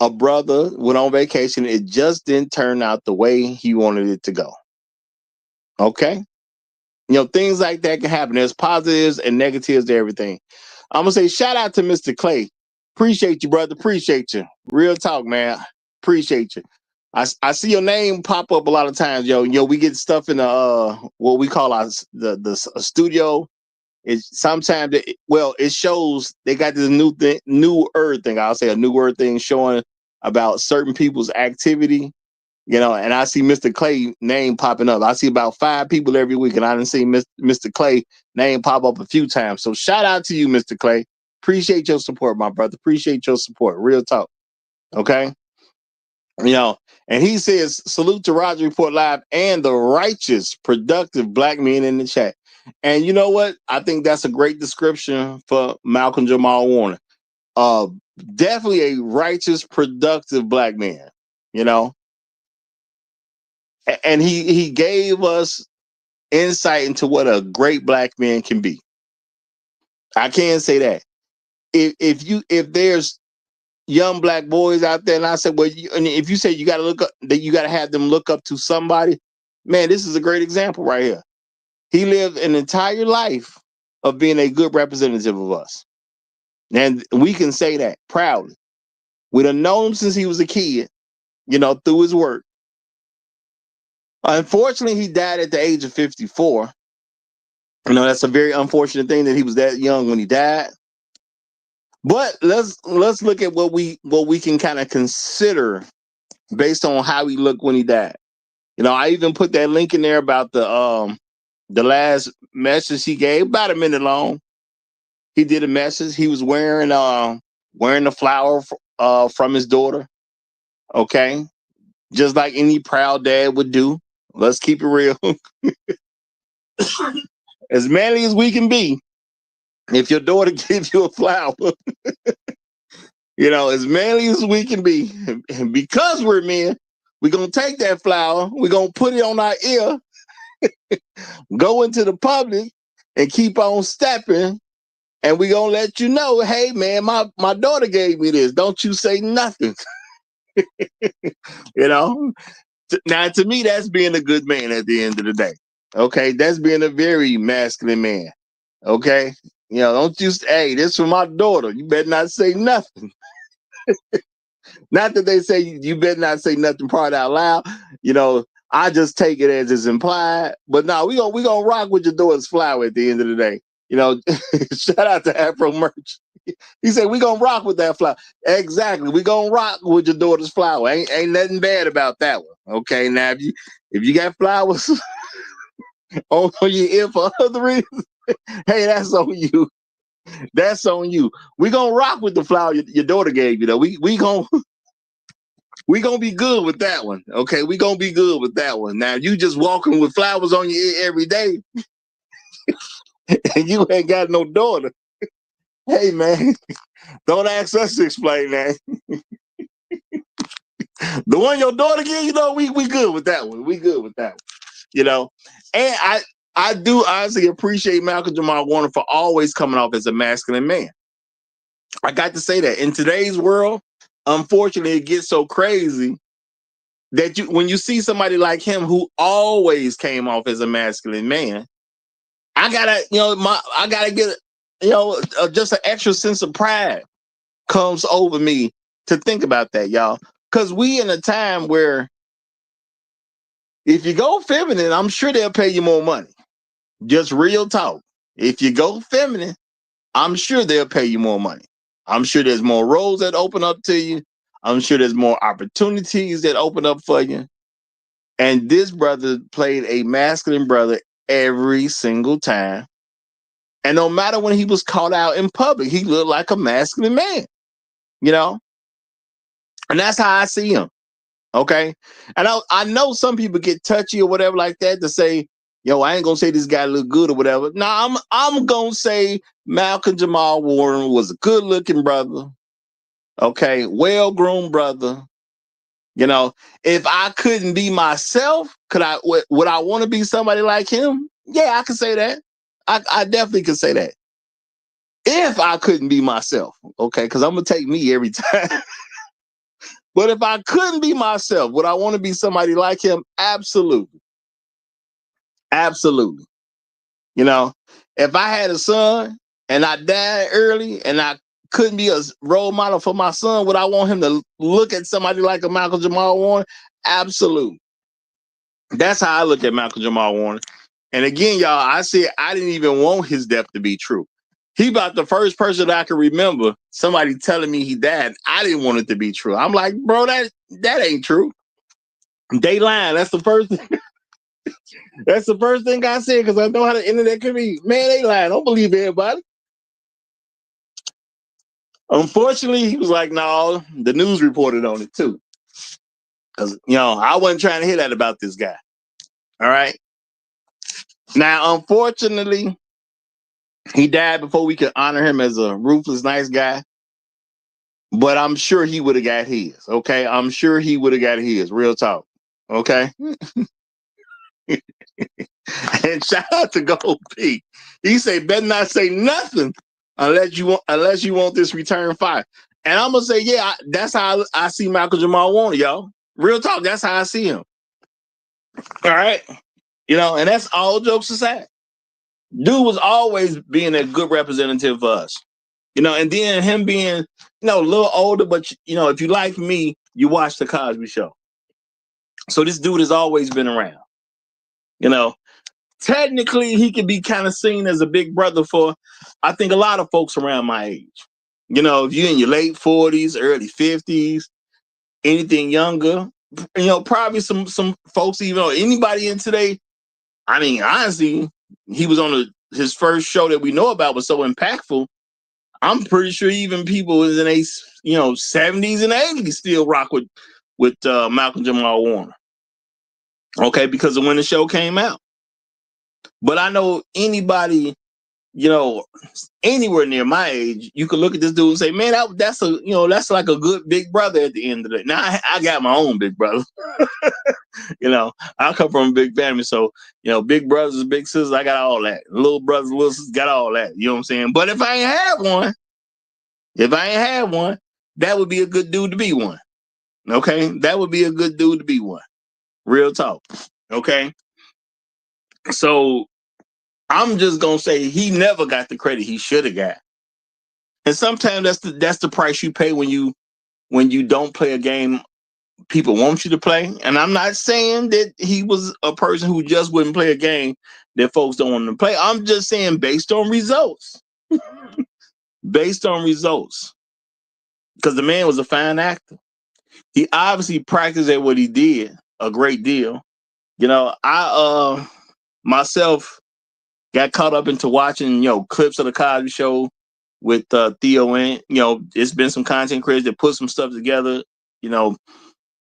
a brother went on vacation. It just didn't turn out the way he wanted it to go. Okay? You know, things like that can happen. There's positives and negatives to everything. I'm going to say shout out to Mr. Clay. Appreciate you, brother. Appreciate you. Real talk, man. Appreciate you. I see your name pop up a lot of times, yo. Yo, we get stuff in the what we call the studio. It's sometimes it shows they got this newer thing. I'll say a newer thing showing about certain people's activity. You know, and I see Mr. Clay name popping up. I see about 5 people every week, and I didn't see Mr. Clay name pop up a few times. So shout out to you, Mr. Clay. Appreciate your support, my brother. Appreciate your support. Real talk. Okay. You know, and he says, salute to Roger Report Live and the righteous, productive black men in the chat. And you know what? I think that's a great description for Malcolm-Jamal Warner. Definitely a righteous, productive black man, you know. And he gave us insight into what a great black man can be. I can say that. If there's young black boys out there, and I said, well, and if you say you got to look up, that you got to have them look up to somebody, man, this is a great example right here. He lived an entire life of being a good representative of us, and we can say that proudly. We done known him since he was a kid, you know, through his work. Unfortunately, he died at the age of 54. You know, that's a very unfortunate thing that he was that young when he died. But let's look at what we can kind of consider based on how he looked when he died. You know, I even put that link in there about the last message he gave, about a minute long. He did a message. He was wearing the flower from his daughter. Okay, just like any proud dad would do. Let's keep it real. As manly as we can be, if your daughter gives you a flower, you know, as manly as we can be, and because we're men, we're gonna take that flower, we're gonna put it on our ear, go into the public, and keep on stepping. And we're gonna let you know, hey man, my daughter gave me this. Don't you say nothing. You know? Now to me, that's being a good man at the end of the day. Okay, that's being a very masculine man. Okay. You know, don't you hey, this for my daughter. You better not say nothing. Not that they say you better not say nothing part out loud. You know, I just take it as it's implied. But no, we gonna rock with your daughter's flower at the end of the day. You know, shout out to Afro Merch. He said we gonna rock with that flower. Exactly, we gonna rock with your daughter's flower. Ain't nothing bad about that one. Okay, now if you got flowers on your ear for other reasons, hey, that's on you. That's on you. We gonna rock with the flower your daughter gave you though. We gonna be good with that one. Okay, we gonna be good with that one. Now you just walking with flowers on your ear every day, and you ain't got no daughter. Hey man, don't ask us to explain that. The one your daughter gave, you know, we good with that one. We good with that one. You know, and I do honestly appreciate Malcolm-Jamal Warner for always coming off as a masculine man. I got to say that in today's world, unfortunately, it gets so crazy that when you see somebody like him who always came off as a masculine man, I gotta get, you know, just an extra sense of pride comes over me to think about that, y'all. Because we in a time where if you go feminine, I'm sure they'll pay you more money. Just real talk. If you go feminine, I'm sure they'll pay you more money. I'm sure there's more roles that open up to you. I'm sure there's more opportunities that open up for you. And this brother played a masculine brother every single time. And no matter when he was caught out in public, he looked like a masculine man, you know? And that's how I see him. Okay. And I know some people get touchy or whatever like that to say, yo, I ain't gonna say this guy look good or whatever. No, I'm gonna say Malcolm-Jamal Warner was a good looking brother. Okay, well-groomed brother. You know, if I couldn't be myself, would I want to be somebody like him? Yeah, I could say that. I definitely could say that. If I couldn't be myself, okay, because I'm gonna take me every time. But if I couldn't be myself, would I want to be somebody like him? Absolutely. Absolutely. You know, if I had a son and I died early and I couldn't be a role model for my son, would I want him to look at somebody like a Malcolm-Jamal Warner? Absolutely. That's how I look at Malcolm-Jamal Warner. And again, y'all, I said I didn't even want his death to be true. He about the first person that I can remember somebody telling me he died. I didn't want it to be true. I'm like, bro, that ain't true. They lying. That's the first thing. That's the first thing I said because I know how the internet can be. Man, they lying. Don't believe everybody. Unfortunately, he was like, no, the news reported on it too. Because, you know, I wasn't trying to hear that about this guy. All right. Now, unfortunately, he died before we could honor him as a ruthless, nice guy. But I'm sure he would have got his. Okay. I'm sure he would have got his. Real talk. Okay. And shout out to Gold P. He say, better not say nothing unless you want this return fire. And I'm gonna say, yeah, that's how I see Malcolm-Jamal Warner, y'all. Real talk, that's how I see him. All right. You know, and that's all jokes aside. Dude was always being a good representative for us. You know, and then him being, you know, a little older, but you know, if you like me, you watch the Cosby Show. So this dude has always been around. You know, technically he can be kind of seen as a big brother for, I think, a lot of folks around my age. You know, if you're in your late 40s, early 50s, anything younger, you know, probably some folks, even or anybody in today. I mean, honestly, he was on his first show that we know about was so impactful. I'm pretty sure even people in their 70s and 80s still rock with Malcolm-Jamal Warner. Okay, because of when the show came out. But I know anybody, you know, anywhere near my age, you could look at this dude and say, man, that's like a good big brother at the end of the day. Now I got my own big brother. You know, I come from a big family, so you know, big brothers, big sisters, I got all that. Little brothers, little sisters, got all that. You know what I'm saying? But if I ain't had one, that would be a good dude to be one. Okay, that would be a good dude to be one. Real talk. Okay, so I'm just gonna say he never got the credit he should have got. And sometimes that's the price you pay when you don't play a game people want you to play. And I'm not saying that he was a person who just wouldn't play a game that folks don't want him to play. I'm just saying based on results. Based on results. Because the man was a fine actor. He obviously practiced at what he did a great deal. You know, I myself got caught up into watching, you know, clips of the Cosby Show with Theo in. You know, it's been some content creators that put some stuff together, you know,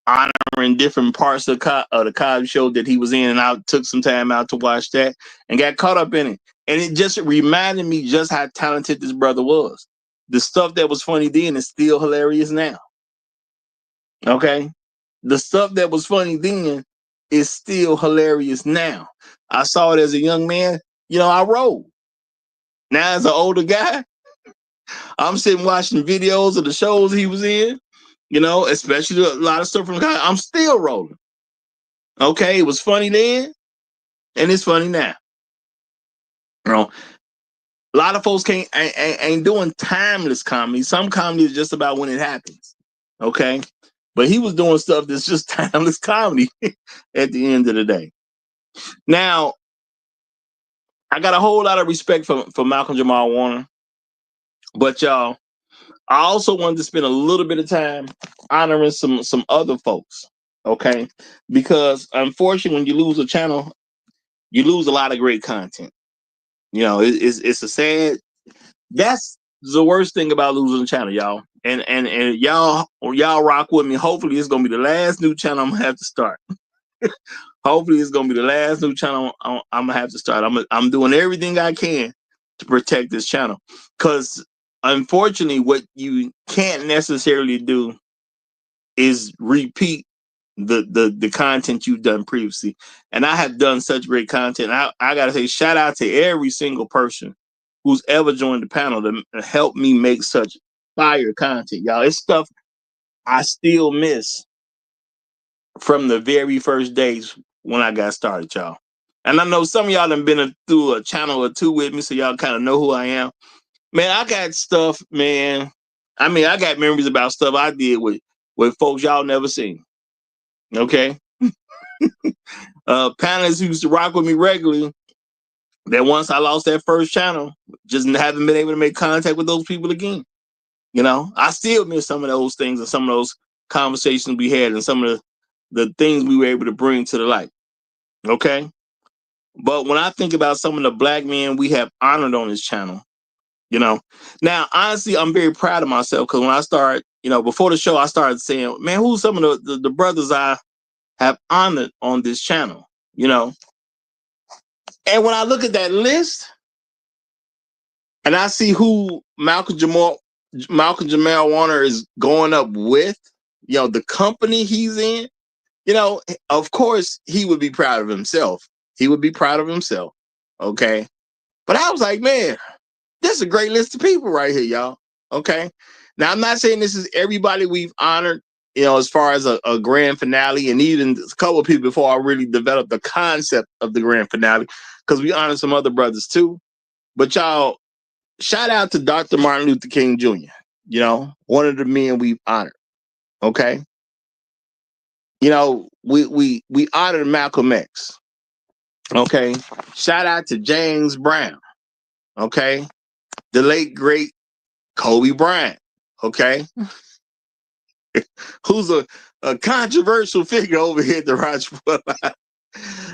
honoring different parts of the Cosby Show that he was in, and I took some time out to watch that and got caught up in it. And it just reminded me just how talented this brother was. The stuff that was funny then is still hilarious now. Okay? The stuff that was funny then is still hilarious now. I saw it as a young man. You know, I rolled. Now as an older guy, I'm sitting watching videos of the shows he was in, you know, especially a lot of stuff from the guy. I'm still rolling. Okay, it was funny then, and it's funny now. You know, a lot of folks ain't doing timeless comedy. Some comedy is just about when it happens. Okay, but he was doing stuff that's just timeless comedy at the end of the day. Now, I got a whole lot of respect for Malcolm-Jamal Warner, but y'all, I also wanted to spend a little bit of time honoring some other folks. Okay, because unfortunately, when you lose a channel, you lose a lot of great content. You know, it's a sad. That's the worst thing about losing a channel, y'all. And y'all rock with me. Hopefully, it's gonna be the last new channel I'm gonna have to start. Hopefully, it's gonna be the last new channel I'm gonna have to start. I'm doing everything I can to protect this channel, because unfortunately, what you can't necessarily do is repeat the content you've done previously. And I have done such great content. I gotta say, shout out to every single person who's ever joined the panel to help me make such fire content, y'all. It's stuff I still miss from the very first days when I got started, y'all. And I know some of y'all have been through a channel or two with me, so y'all kind of know who I am. Man, I got stuff, man. I mean, I got memories about stuff I did with folks y'all never seen. Okay. Panelists who used to rock with me regularly, that once I lost that first channel, just haven't been able to make contact with those people again. You know, I still miss some of those things and some of those conversations we had and some of the things we were able to bring to the light. Okay. But when I think about some of the black men we have honored on this channel, you know, now, honestly, I'm very proud of myself, because when I started, you know, before the show, I started saying, man, who's some of the brothers I have honored on this channel, you know? And when I look at that list and I see who Malcolm-Jamal Warner is going up with, you know, the company he's in, you know, of course he would be proud of himself. He would be proud of himself. Okay. But I was like, man, this is a great list of people right here, y'all. Okay. Now, I'm not saying this is everybody we've honored, you know, as far as a grand finale, and even a couple of people before I really developed the concept of the grand finale, because we honored some other brothers too. But y'all, shout out to Dr. Martin Luther King Jr., you know, one of the men we've honored. Okay. You know, we honored Malcolm X. Okay. Shout out to James Brown. Okay. The late, great Kobe Bryant. Okay. Who's a controversial figure over here at the Roger Report Live.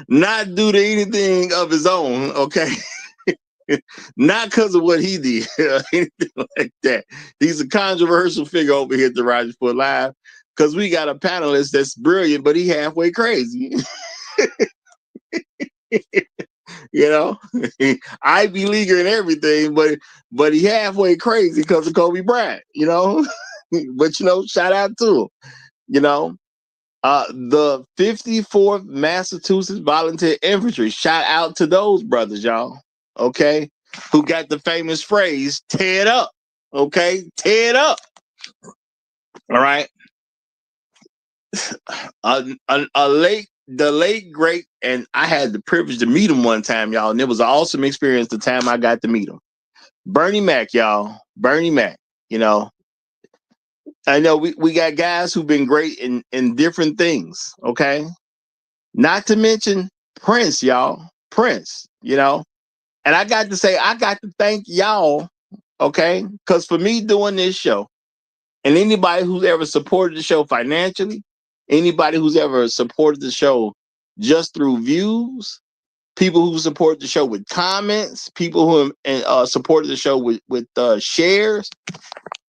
Not due to anything of his own. Okay. Not because of what he did or anything like that. He's a controversial figure over here at the Roger Report Live because we got a panelist that's brilliant, but he halfway crazy. You know, Ivy Leaguer and everything, but he halfway crazy because of Kobe Bryant, you know. But you know, shout out to him, you know. The 54th Massachusetts Volunteer Infantry, shout out to those brothers, y'all. Okay, who got the famous phrase "tear it up." Okay, tear it up. All right. The late great, and I had the privilege to meet him one time, y'all, and it was an awesome experience the time I got to meet him. Bernie Mac, y'all. Bernie Mac. You know, I know we got guys who've been great in different things. Okay, not to mention Prince, y'all. Prince. You know, and I got to thank y'all. Okay, because for me doing this show, and anybody who's ever supported the show financially, anybody who's ever supported the show just through views, people who support the show with comments, people who supported the show with shares.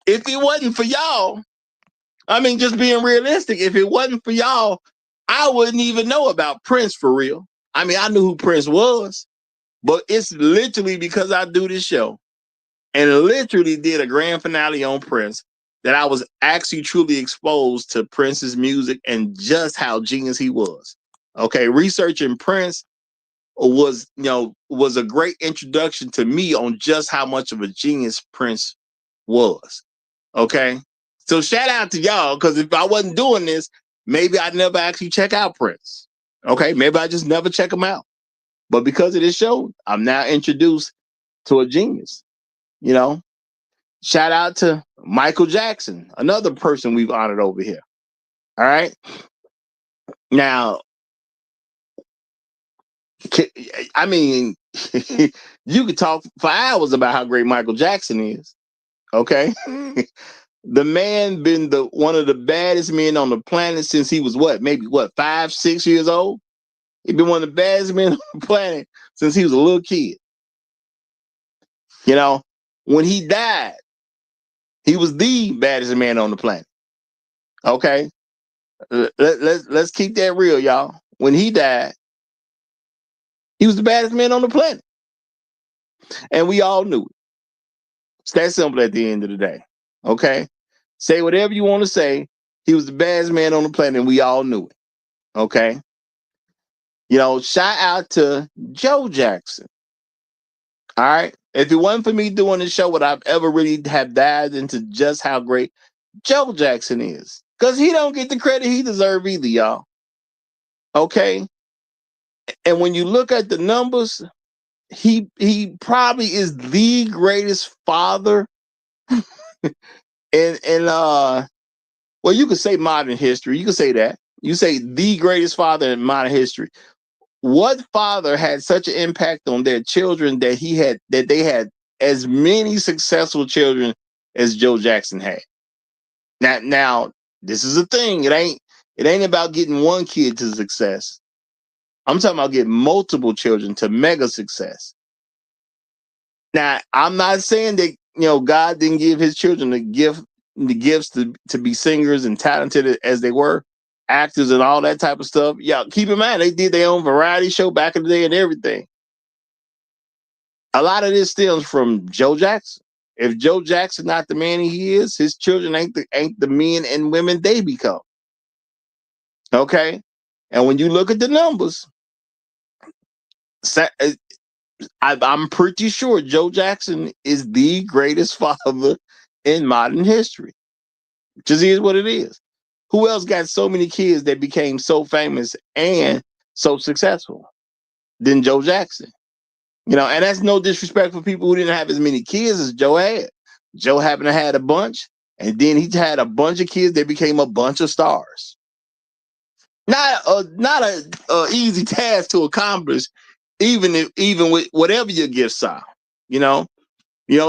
If it wasn't for y'all, I mean, just being realistic, if it wasn't for y'all, I wouldn't even know about Prince for real. I mean, I knew who Prince was, but it's literally because I do this show and literally did a grand finale on Prince that I was actually truly exposed to Prince's music and just how genius he was. Okay, researching Prince was a great introduction to me on just how much of a genius Prince was. Okay, so shout out to y'all, because if I wasn't doing this, maybe I'd never actually check out Prince. Okay, maybe I just never check him out. But because of this show, I'm now introduced to a genius. You know, shout out to Michael Jackson, another person we've honored over here. All right. Now, I mean, you could talk for hours about how great Michael Jackson is. Okay. The man been one of the baddest men on the planet since he was maybe 5, 6 years old. He's been one of the baddest men on the planet since he was a little kid. You know, when he died, he was the baddest man on the planet. Okay. Let's keep that real, y'all. When he died, he was the baddest man on the planet. And we all knew it. It's that simple at the end of the day. Okay? Say whatever you want to say. He was the baddest man on the planet, and we all knew it. Okay? You know, shout out to Joe Jackson. All right? If it wasn't for me doing this show, would I've ever really have dived into just how great Joe Jackson is? Because he don't get the credit he deserves either, y'all. Okay? And when you look at the numbers, he probably is the greatest father in well, you could say modern history. You could say that. You say the greatest father in modern history. What father had such an impact on their children that they had as many successful children as Joe Jackson had? Now this is a thing. It ain't about getting one kid to success. I'm talking about getting multiple children to mega success. Now, I'm not saying that God didn't give his children the gifts to be singers and talented as they were, actors and all that type of stuff. Yeah, keep in mind they did their own variety show back in the day and everything. A lot of this stems from Joe Jackson. If Joe Jackson not the man he is, his children ain't the men and women they become. Okay, and when you look at the numbers, I'm pretty sure Joe Jackson is the greatest father in modern history. Just is what it is. Who else got so many kids that became so famous and so successful than Joe Jackson? And that's no disrespect for people who didn't have as many kids as Joe had. Joe happened to had a bunch, and then he had a bunch of kids that became a bunch of stars. Not a easy task to accomplish even with whatever your gifts are, you know,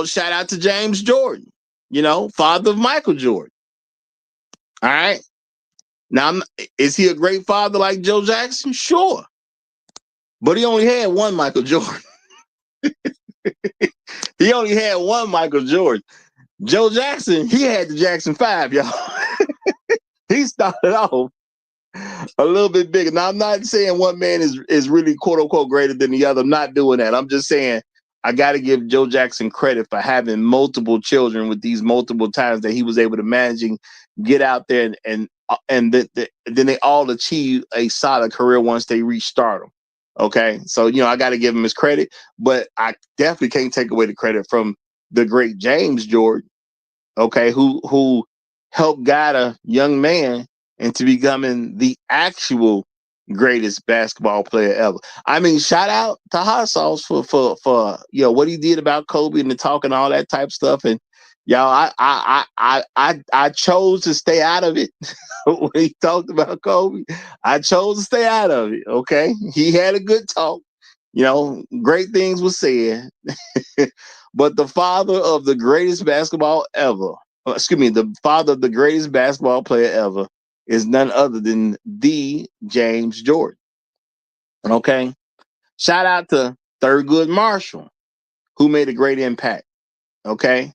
shout out to James Jordan, father of Michael Jordan. All right. Now, is he a great father like Joe Jackson? Sure. But he only had one Michael Jordan. He only had one Michael Jordan. Joe Jackson, he had the Jackson 5, y'all. He started off a little bit bigger. Now, I'm not saying one man is really quote unquote greater than the other. I'm not doing that. I'm just saying I got to give Joe Jackson credit for having multiple children with these multiple times that he was able to manage and get out there and then they all achieve a solid career once they reach stardom. Okay, so I got to give him his credit, but I definitely can't take away the credit from the great James Jordan. Okay, who helped guide a young man into becoming the actual greatest basketball player ever. I mean, shout out to Hot Sauce for what he did about Kobe and the talk and all that type of stuff. And y'all, I chose to stay out of it when he talked about Kobe. I chose to stay out of it. Okay, he had a good talk. Great things were said. But the father of the greatest basketball ever, the father of the greatest basketball player ever is none other than the James Jordan. Okay. Shout out to Thurgood Marshall, who made a great impact. Okay.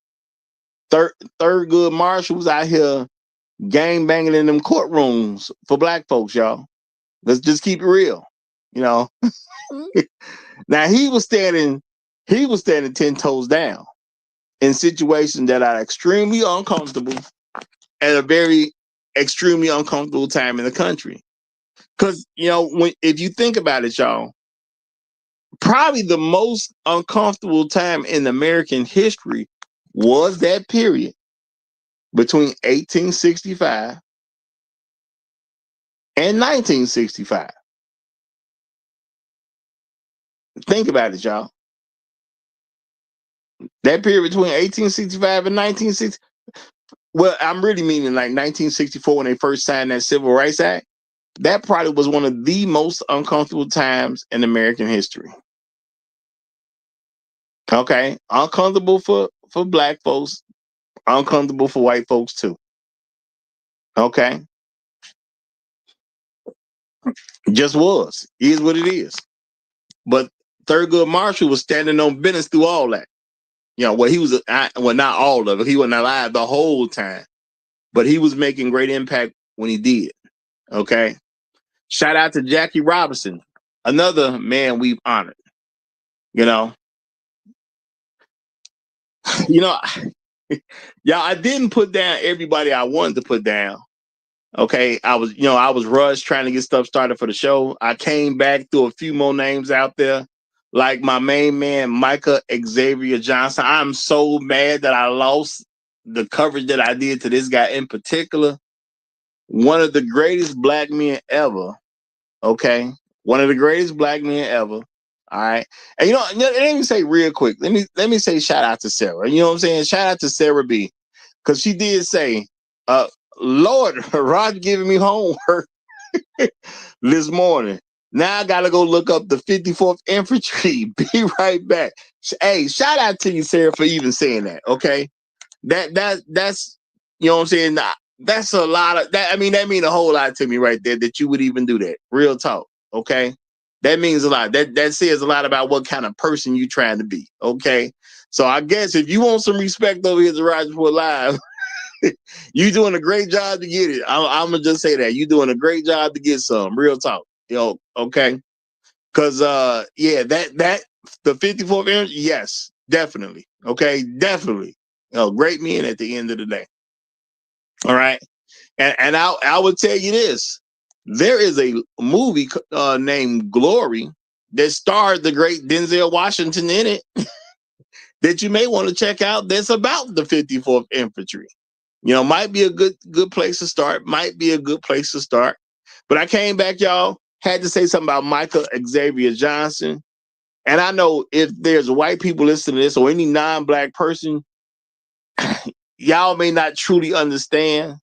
Thurgood Marshall was out here gang banging in them courtrooms for black folks, y'all. Let's just keep it real. Now he was standing 10 toes down in situations that are extremely uncomfortable at a very extremely uncomfortable time in the country. Because, if you think about it, y'all, probably the most uncomfortable time in American history was that period between 1865 and 1965. Think about it, y'all. That period between 1865 and 1960. Well, I'm really meaning like 1964 when they first signed that Civil Rights Act. That probably was one of the most uncomfortable times in American history. Okay, uncomfortable for black folks, uncomfortable for white folks too. Okay, just was. Is what it is. But Thurgood Marshall was standing on business through all that. He was not all of it. He wasn't alive the whole time, but he was making great impact when he did. Okay, shout out to Jackie Robinson, another man we've honored. Y'all, I didn't put down everybody I wanted to put down. Okay, I was rushed trying to get stuff started for the show. I came back, threw a few more names out there, like my main man, Micah Xavier Johnson. I'm so mad that I lost the coverage that I did to this guy in particular. One of the greatest black men ever. Okay, one of the greatest black men ever. All right, and let me say real quick. Let me say shout out to Sarah. You know what I'm saying? Shout out to Sarah B, because she did say, Lord, Roger giving me homework this morning. Now I gotta go look up the 54th Infantry. Be right back. Hey, shout out to you, Sarah, for even saying that. Okay, that's what I'm saying. That's a lot of that. I mean, that means a whole lot to me right there that you would even do that. Real talk. Okay, that means a lot. That says a lot about what kind of person you trying to be. Okay, so I guess if you want some respect over here at the Roger Report Live. You doing a great job to get it. I'm gonna just say that you doing a great job to get some real talk. Okay, because that the 54th inch, yes, definitely. Okay, definitely. Great men at the end of the day. All right, and I would tell you this: there is a movie named Glory that starred the great Denzel Washington in it that you may want to check out. That's about the 54th Infantry. Might be a good place to start. Might be a good place to start. But I came back, y'all, had to say something about Michael Xavier Johnson. And I know if there's white people listening to this or any non-black person, y'all may not truly understand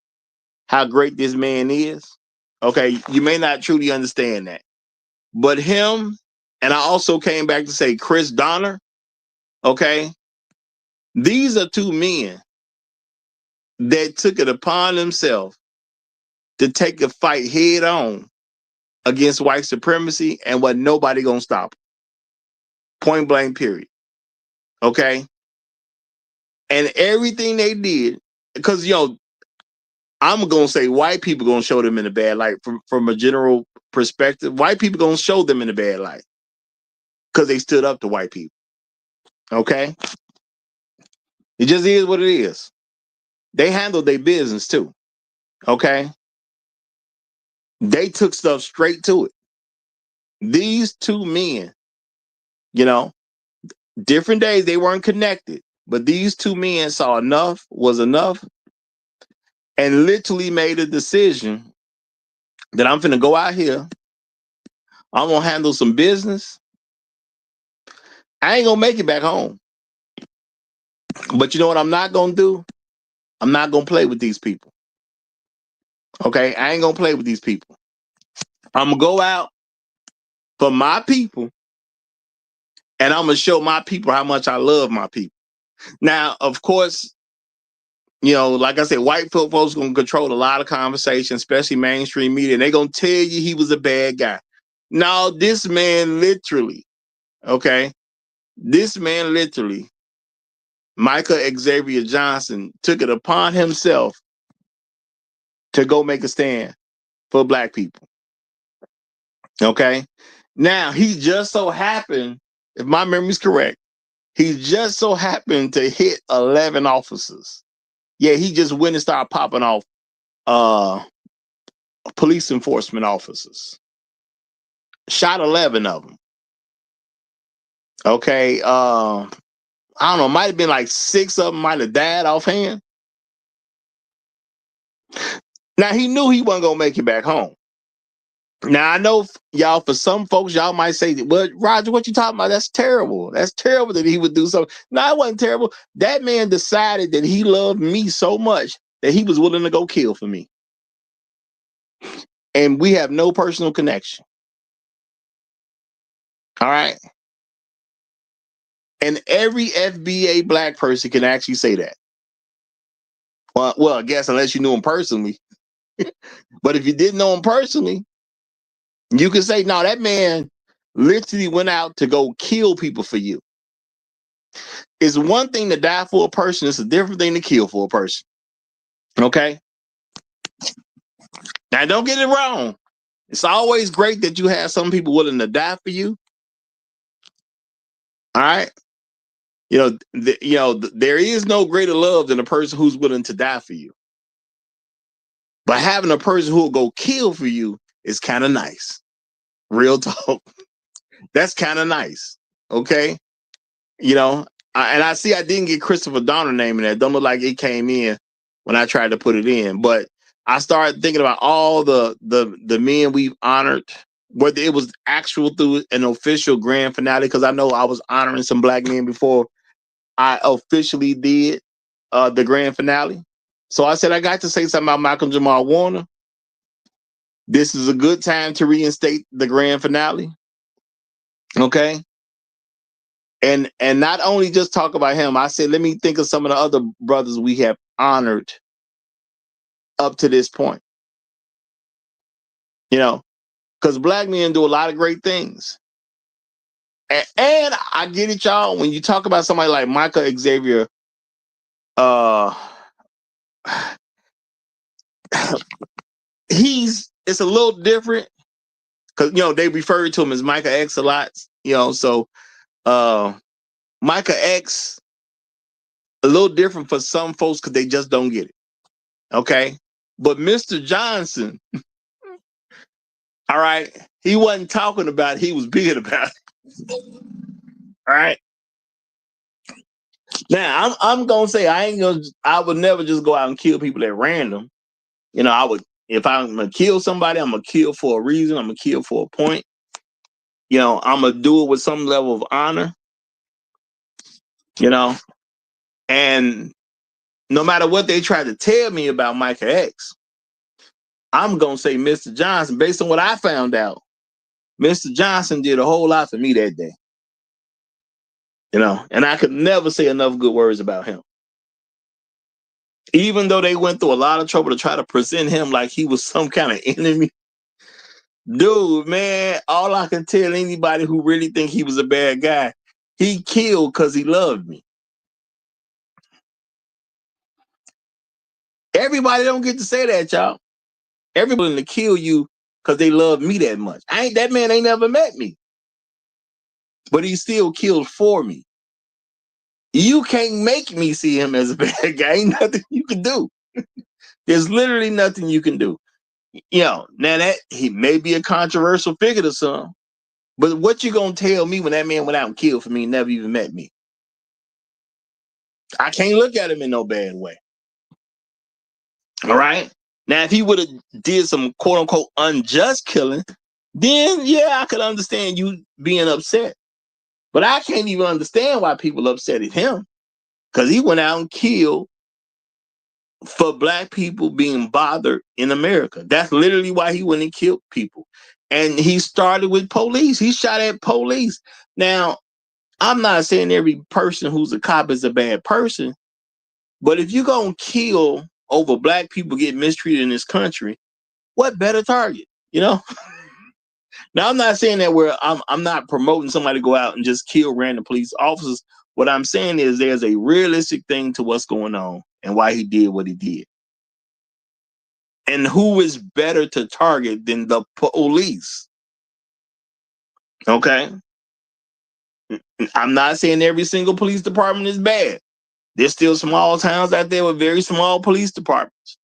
how great this man is. Okay, you may not truly understand that. But him and I also came back to say Chris Donner. Okay, these are two men that took it upon themselves to take a fight head on against white supremacy, and what nobody gonna stop. Point blank, period. Okay, and everything they did, because I'm gonna say white people gonna show them in a bad light from a general perspective. White people gonna show them in a bad light because they stood up to white people. Okay, it just is what it is. They handled their business too. Okay, they took stuff straight to it. These two men, different days, they weren't connected, but these two men saw enough was enough and literally made a decision that I'm finna go out here. I'm gonna handle some business. I ain't gonna make it back home. But you know what I'm not gonna do? I'm not gonna play with these people. Okay, I ain't gonna play with these people. I'm gonna go out for my people, and I'm gonna show my people how much I love my people. Now, of course, like I said, white folks gonna control a lot of conversation, especially mainstream media, and they gonna tell you he was a bad guy. No, this man literally, Michael Xavier Johnson took it upon himself to go make a stand for black people. Okay. Now, he just so happened, if my memory's correct, he just so happened to hit 11 officers. Yeah, he just went and started popping off police enforcement officers. Shot 11 of them. Okay. I don't know, might have been like 6 of them might have died offhand. Now, he knew he wasn't going to make it back home. Now, I know, y'all, for some folks, y'all might say, well, Roger, what you talking about? That's terrible. That's terrible that he would do something. No, it wasn't terrible. That man decided that he loved me so much that he was willing to go kill for me. And we have no personal connection. All right? And every FBA black person can actually say that. Well, I guess unless you knew him personally. But if you didn't know him personally, you can say, no, that man literally went out to go kill people for you. It's one thing to die for a person. It's a different thing to kill for a person. Okay? Now, don't get it wrong. It's always great that you have some people willing to die for you. All right? There is no greater love than a person who's willing to die for you. But having a person who will go kill for you is kind of nice. Real talk. That's kind of nice. Okay? And I see I didn't get Christopher Donner name in that. Don't look like it came in when I tried to put it in. But I started thinking about all the men we've honored, whether it was actual through an official grand finale, because I know I was honoring some black men before I officially did the grand finale. So I said I got to say something about Malcolm-Jamal Warner. This is a good time to reinstate the grand finale. Okay. And not only just talk about him, I said, let me think of some of the other brothers we have honored up to this point. Because black men do a lot of great things. And I get it, y'all, when you talk about somebody like Michael Xavier, it's a little different because, they refer to him as Michael X a lot, so Michael X, a little different for some folks because they just don't get it. Okay. But Mr. Johnson, all right, he wasn't talking about it, he was being about it. All right. Now I'm gonna say I would never just go out and kill people at random. I would, if I'm gonna kill somebody, I'm gonna kill for a reason, I'm gonna kill for a point. I'm gonna do it with some level of honor. And no matter what they try to tell me about Michael X, I'm gonna say Mr. Johnson, based on what I found out, Mr. Johnson did a whole lot for me that day. You know, and I could never say enough good words about him. Even though they went through a lot of trouble to try to present him like he was some kind of enemy. Dude, man, all I can tell anybody who really think he was a bad guy, he killed because he loved me. Everybody don't get to say that, y'all. Everybody to kill you because they love me that much. That man ain't never met me. But he still killed for me. You can't make me see him as a bad guy. Ain't nothing you can do. There's literally nothing you can do. You know, now that he may be a controversial figure to some, but what you gonna tell me when that man went out and killed for me and never even met me? I can't look at him in no bad way. All right. Now, if he would have did some quote unquote unjust killing, then yeah, I could understand you being upset. But I can't even understand why people upset at him, because he went out and killed for black people being bothered in America. That's literally why he went and killed people. And he started with police. He shot at police. Now, I'm not saying every person who's a cop is a bad person, but if you're going to kill over black people getting mistreated in this country, what better target? You know? Now, I'm not saying that I'm not promoting somebody to go out and just kill random police officers. What I'm saying is there's a realistic thing to what's going on and why he did what he did. And who is better to target than the police? Okay? I'm not saying every single police department is bad. There's still small towns out there with very small police departments.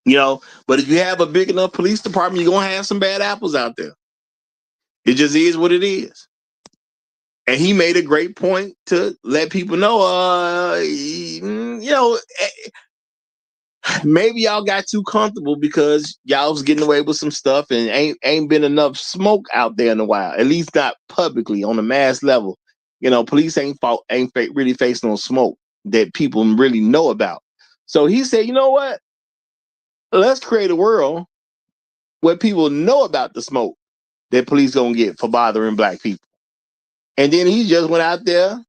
You know, but if you have a big enough police department, you're going to have some bad apples out there. It just is what it is. And he made a great point to let people know, you know, maybe y'all got too comfortable because y'all was getting away with some stuff and ain't been enough smoke out there in a while, at least not publicly on a mass level. You know, police ain't really facing no smoke that people really know about. So he said, you know what? Let's create a world where people know about the smoke that police gonna get for bothering black people. And then he just went out there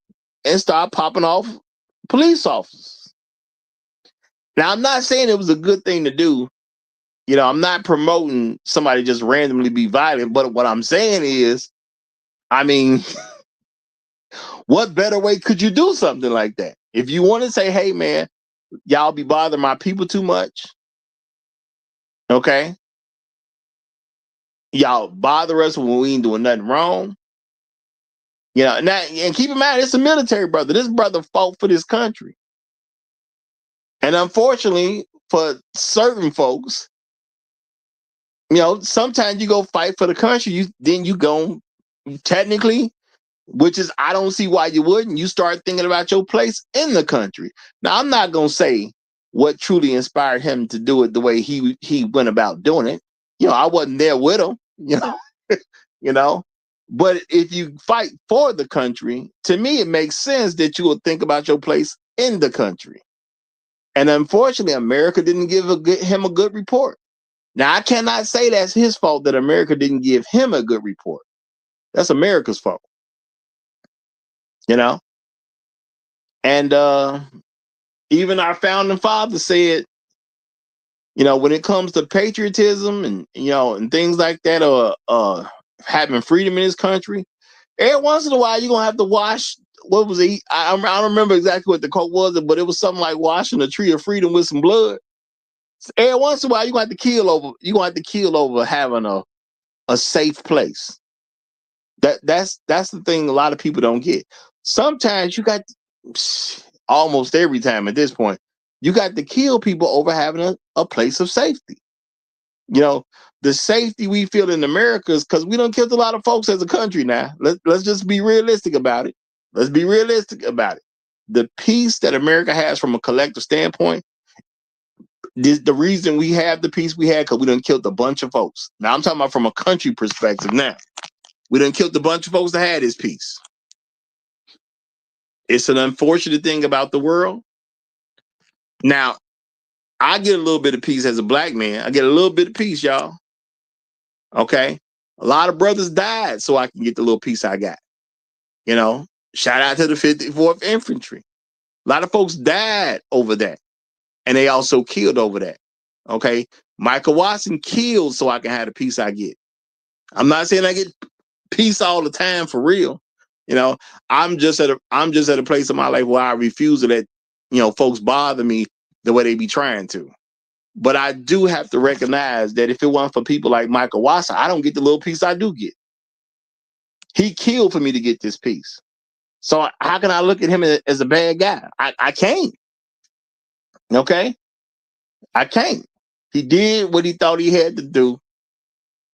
and started popping off police officers. Now, I'm not saying it was a good thing to do. You know, I'm not promoting somebody just randomly be violent, but what I'm saying is, I mean, what better way could you do something like that? If you want to say, hey, man, y'all be bothering my people too much, okay? Y'all bother us when we ain't doing nothing wrong. You know, and keep in mind, it's a military brother. This brother fought for this country. And unfortunately, for certain folks, you know, sometimes you go fight for the country, then you go technically, which is, I don't see why you wouldn't. You start thinking about your place in the country. Now, I'm not going to say what truly inspired him to do it the way he went about doing it. You know, I wasn't there with him, you know, you know. But if you fight for the country, to me, it makes sense that you will think about your place in the country. And unfortunately, America didn't give him a good report. Now, I cannot say that's his fault that America didn't give him a good report. That's America's fault. You know? And even our founding fathers said, you know, when it comes to patriotism and, you know, and things like that, or having freedom in this country, every once in a while, you're going to have to wash, what was it? I don't remember exactly what the quote was, but it was something like washing a tree of freedom with some blood. Every once in a while, you're going to have to kill over having a safe place. That's the thing a lot of people don't get. Sometimes you got, almost every time at this point, you got to kill people over having a place of safety. You know, the safety we feel in America is because we don't kill a lot of folks as a country now. Let's just be realistic about it. Let's be realistic about it. The peace that America has from a collective standpoint, the reason we have the peace we had because we done killed a bunch of folks. Now I'm talking about from a country perspective now. We done killed a bunch of folks that had this peace. It's an unfortunate thing about the world. Now, I get a little bit of peace as a black man. I get a little bit of peace, y'all. Okay? A lot of brothers died so I can get the little piece I got. You know, shout out to the 54th Infantry. A lot of folks died over that. And they also killed over that. Okay. Michael Watson killed so I can have the peace I get. I'm not saying I get peace all the time for real. You know, I'm just at a place in my life where I refuse to let, folks bother me the way they be trying to. But I do have to recognize that if it weren't for people like Michael Watson, I don't get the little piece I do get. He killed for me to get this piece. So how can I look at him as a bad guy? I can't. Okay? I can't. He did what he thought he had to do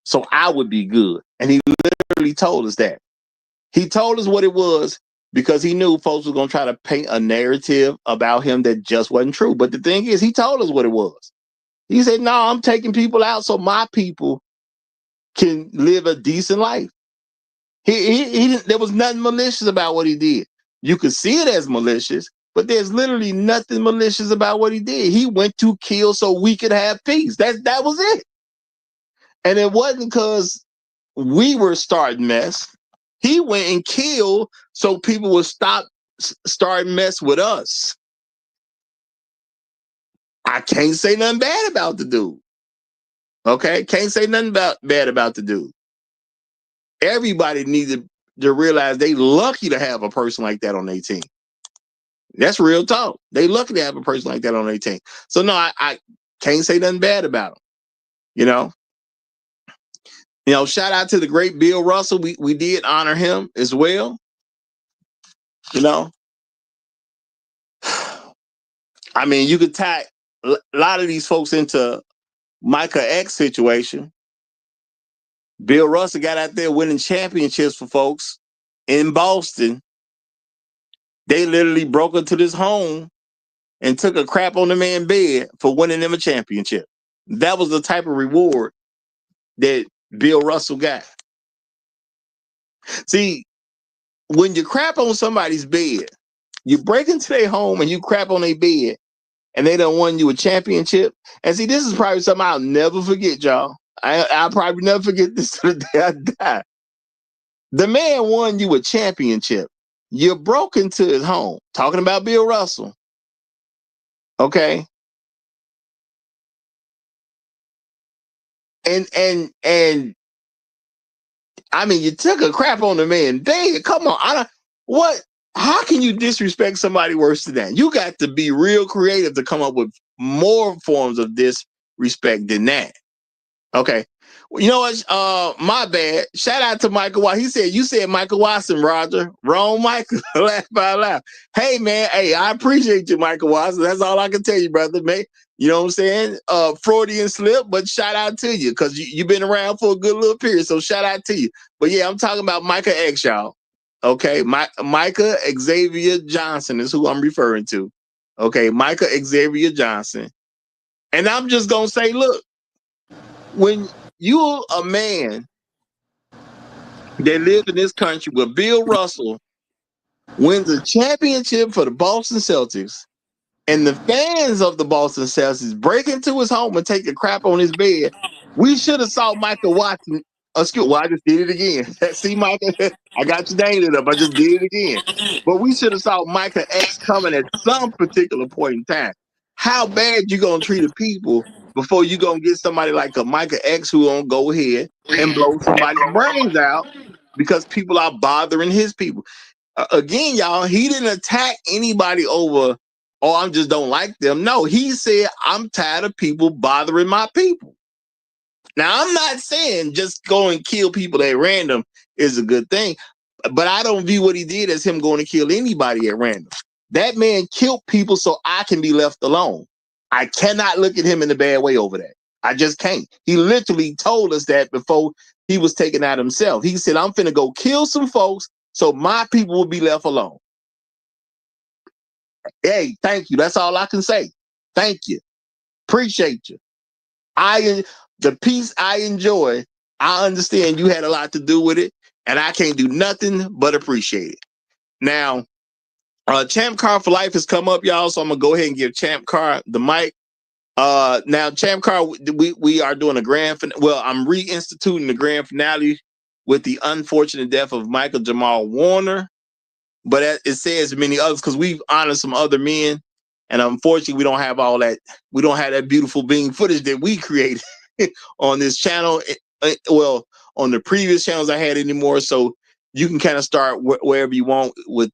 so I would be good. And he literally told us that. He told us what it was because he knew folks were going to try to paint a narrative about him that just wasn't true. But the thing is, he told us what it was. He said, no, I'm taking people out so my people can live a decent life. He there was nothing malicious about what he did. You could see it as malicious, but there's literally nothing malicious about what he did. He went to kill so we could have peace. That was it. And it wasn't because we were starting mess. He went and killed so people would stop starting mess with us. I can't say nothing bad about the dude. Okay? Can't say nothing bad about the dude. Everybody needs to realize they lucky to have a person like that on their team. That's real talk. They lucky to have a person like that on their team. So no, I can't say nothing bad about him. Shout out to the great Bill Russell. We did honor him as well. I mean, you could tie a lot of these folks into Micah X situation. Bill Russell got out there winning championships for folks in Boston. They literally broke into this home and took a crap on the man's bed for winning them a championship. That was the type of reward that Bill Russell got. See, when you crap on somebody's bed, you break into their home and you crap on their bed, and they done won you a championship. And see, this is probably something I'll never forget, y'all. I'll probably never forget this to the day I die. The man won you a championship. You broke into his home, talking about Bill Russell. Okay. And I mean, you took a crap on the man. Dang, come on. How can you disrespect somebody worse than that? You got to be real creative to come up with more forms of disrespect than that. Okay. You know what? My bad. Shout out to Michael Watson. He said, you said Michael Watson, Roger. Wrong, Michael. Laugh out loud. Hey, man. Hey, I appreciate you, Michael Watson. That's all I can tell you, brother, man. You know what I'm saying? Freudian slip, but shout out to you because you've been around for a good little period. So shout out to you. But yeah, I'm talking about Micah X, y'all. Okay. Micah Xavier Johnson is who I'm referring to. Okay. Micah Xavier Johnson. And I'm just going to say, look, when you're a man that lives in this country where Bill Russell wins a championship for the Boston Celtics, and the fans of the Boston Celtics break into his home and take a crap on his bed, we should have saw Michael Watson. Well, I just did it again. See, Michael, I got you dangling up. I just did it again. But we should have saw Micah X coming at some particular point in time. How bad you gonna treat the people before you gonna get somebody like a Micah X who gonna go ahead and blow somebody's brains out because people are bothering his people? Again, y'all, he didn't attack anybody over, oh, I just don't like them. No, he said, I'm tired of people bothering my people. Now, I'm not saying just go and kill people at random is a good thing, but I don't view what he did as him going to kill anybody at random. That man killed people so I can be left alone. I cannot look at him in a bad way over that. I just can't. He literally told us that before he was taken out himself. He said, I'm finna go kill some folks so my people will be left alone. Hey, thank you. That's all I can say. Thank you. Appreciate you. The peace I enjoy, I understand you had a lot to do with it, and I can't do nothing but appreciate it. Now, Champ Car for Life has come up, y'all, so I'm going to go ahead and give Champ Car the mic. Now, Champ Car, we are doing a grand finale. Well, I'm reinstituting the grand finale with the unfortunate death of Michael-Jamal Warner. But it says many others because we've honored some other men. And unfortunately, we don't have all that. We don't have that beautiful being footage that we created on this channel. Well, on the previous channels I had anymore. So you can kind of start wherever you want with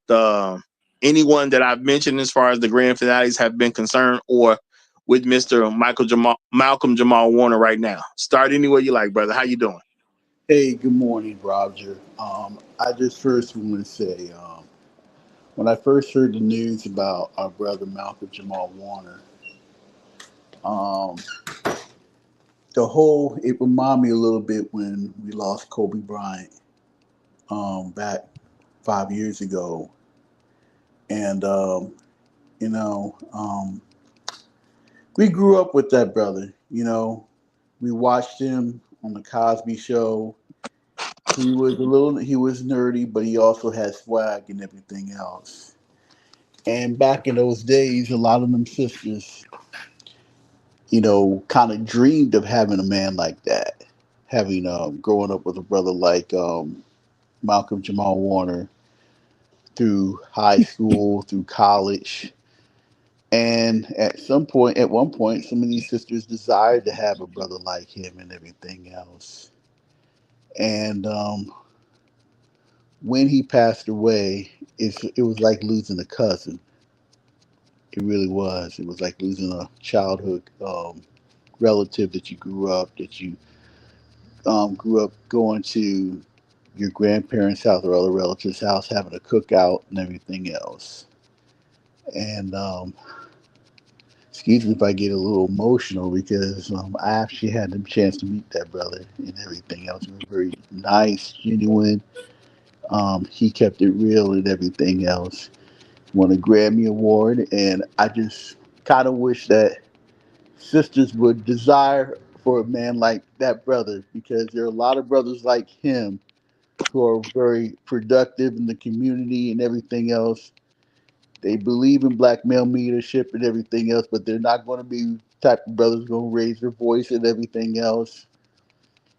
anyone that I've mentioned as far as the grand finales have been concerned, or with Mr. Malcolm-Jamal Warner right now. Start anywhere you like, brother. How you doing? Hey, good morning, Roger. I just first want to say, when I first heard the news about our brother Malcolm-Jamal Warner, um, it reminded me a little bit when we lost Kobe Bryant back 5 years ago. And, you know, we grew up with that brother. We watched him on the Cosby Show. He was nerdy, but he also had swag and everything else. And back in those days, a lot of them sisters, kind of dreamed of having a man like that, having growing up with a brother like Malcolm-Jamal Warner through high school, through college. And at one point, some of these sisters desired to have a brother like him and everything else. And when he passed away, it was like losing a cousin. It really was. It was like losing a childhood relative that you grew up going to your grandparents' house or other relatives' house, having a cookout and everything else. And excuse me if I get a little emotional because I actually had the chance to meet that brother and everything else. He was very nice, genuine. He kept it real and everything else. Won a Grammy Award, and I just kind of wish that sisters would desire for a man like that brother, because there are a lot of brothers like him who are very productive in the community and everything else. They believe in black male leadership and everything else, but they're not going to be type of brothers going to raise their voice and everything else.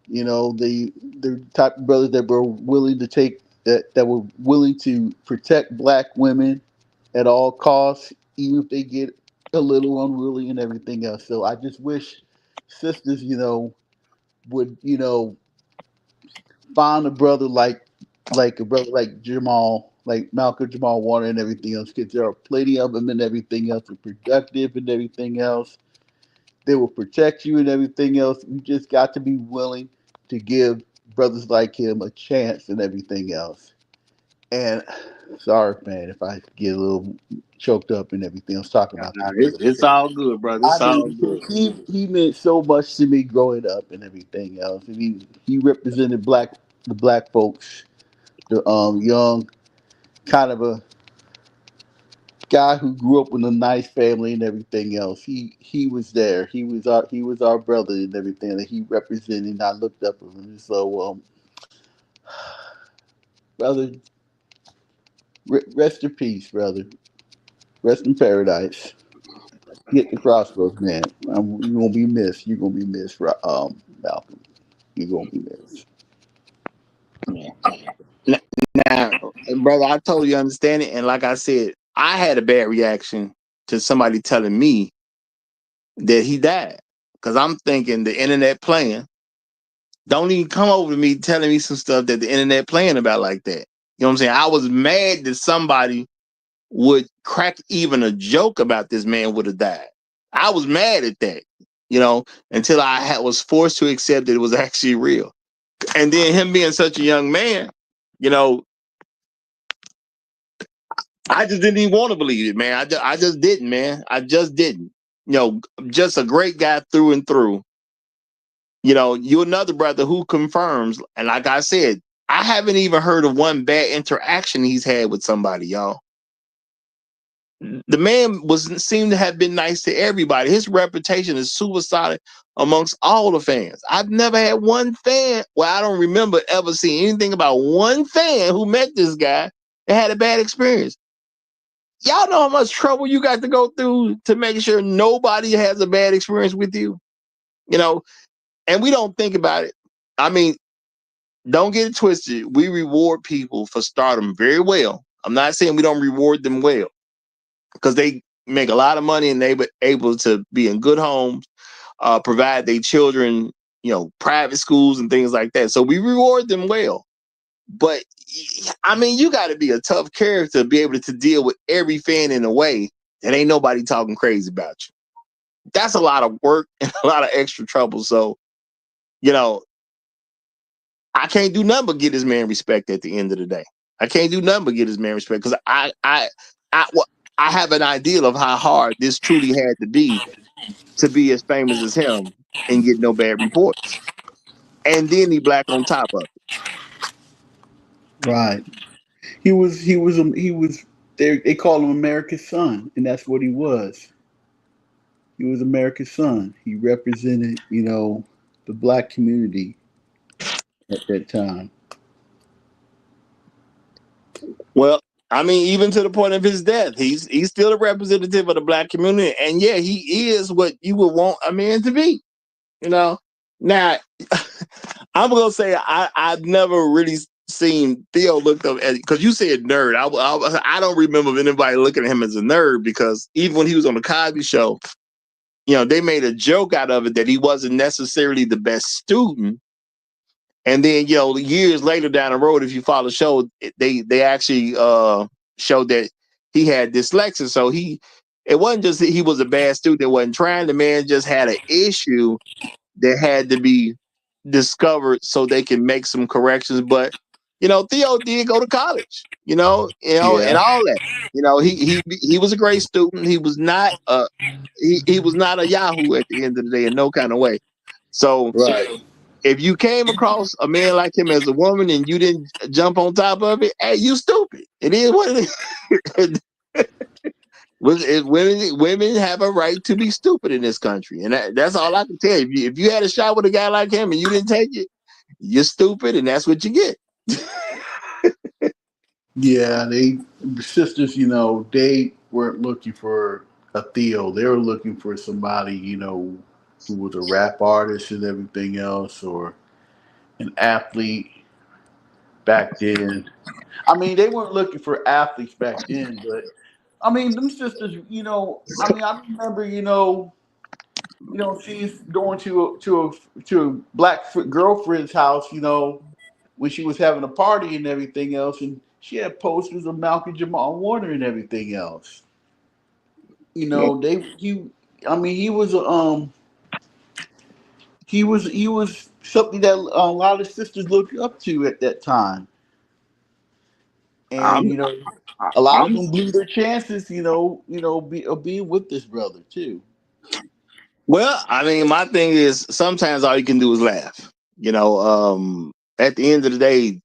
They're type of brothers that were willing to that were willing to protect black women at all costs, even if they get a little unruly and everything else. So I just wish sisters, would, find a brother like a brother like Jamal, like Malcolm-Jamal Warner and everything else, because there are plenty of them and everything else, and productive and everything else. They will protect you and everything else. You just got to be willing to give brothers like him a chance and everything else. And sorry, man, if I get a little choked up and everything else talking about this brother. It's all good, brother. It's I all mean, good. he meant so much to me growing up and everything else. And he represented the black folks, the young kind of a guy who grew up in a nice family and everything else. He was there. He was our brother and everything that he represented. And I looked up at him. So brother, rest in peace, brother. Rest in paradise. Hit the crossroads, man. You're gonna be missed. You're gonna be missed, Malcolm. You're gonna be missed. Now, brother, I totally understand it. And like I said, I had a bad reaction to somebody telling me that he died. Because I'm thinking the internet playing. Don't even come over to me telling me some stuff that the internet playing about like that. You know what I'm saying? I was mad that somebody would crack even a joke about this man would have died. I was mad at that, until I was forced to accept that it was actually real. And then him being such a young man, you know, I just didn't even want to believe it, man. I just didn't, man. I just didn't. Just a great guy through and through. You another brother who confirms, and like I said, I haven't even heard of one bad interaction he's had with somebody, y'all. The man seemed to have been nice to everybody. His reputation is super solid amongst all the fans. I've never had one fan. Well, I don't remember ever seeing anything about one fan who met this guy and had a bad experience. y'all know how much trouble you got to go through to make sure nobody has a bad experience with you, you know, and we don't think about it. I mean, don't get it twisted. We reward people for stardom very well. I'm not saying we don't reward them well, because they make a lot of money and they were able to be in good homes, provide their children, you know, private schools and things like that. So we reward them well. But I mean, you got to be a tough character to be able to deal with every fan in a way that ain't nobody talking crazy about you. That's a lot of work and a lot of extra trouble. So, you know, I can't do nothing but get this man respect at the end of the day. I can't do nothing but get this man respect, because I have an ideal of how hard this truly had to be as famous as him and get no bad reports. And then he black on top of it. Right. He was. They call him America's son, and that's what he was. He was America's son. He represented, you know, the black community at that time. Well, I mean, even to the point of his death, he's still a representative of the black community. And yeah, he is what you would want a man to be, you know. Now, I'm gonna say I've never really seen Theo looked up at, because you said nerd. I don't remember anybody looking at him as a nerd, because even when he was on the Cosby Show, you know, they made a joke out of it that he wasn't necessarily the best student. And then, you know, years later down the road, if you follow the show, they actually showed that he had dyslexia. So it wasn't just that he was a bad student that wasn't trying. The man just had an issue that had to be discovered so they can make some corrections. But, you know, Theo did go to college, and Yeah. all that. You know, he was a great student. He was not he was not a Yahoo at the end of the day in no kind of way. So Right. if you came across a man like him as a woman and you didn't jump on top of it, hey, you stupid. It is what it is. Women have a right to be stupid in this country, and that's all I can tell you. If you had a shot with a guy like him and you didn't take it, you're stupid, and that's what you get. Yeah, the sisters, you know, they weren't looking for a Theo. They were looking for somebody, you know, who was a rap artist and everything else, or an athlete back then. I mean, they weren't looking for athletes back then, but I mean, them sisters, you know, I mean, I remember, she's going to a black girlfriend's house, you know, when she was having a party and everything else, and she had posters of Malcolm-Jamal Warner and everything else. You know, I mean, he was something that a lot of sisters looked up to at that time, and I'm, you know, a lot of I'm them blew their chances, of being with this brother too. well. I mean, my thing is sometimes all you can do is laugh. At the end of the day,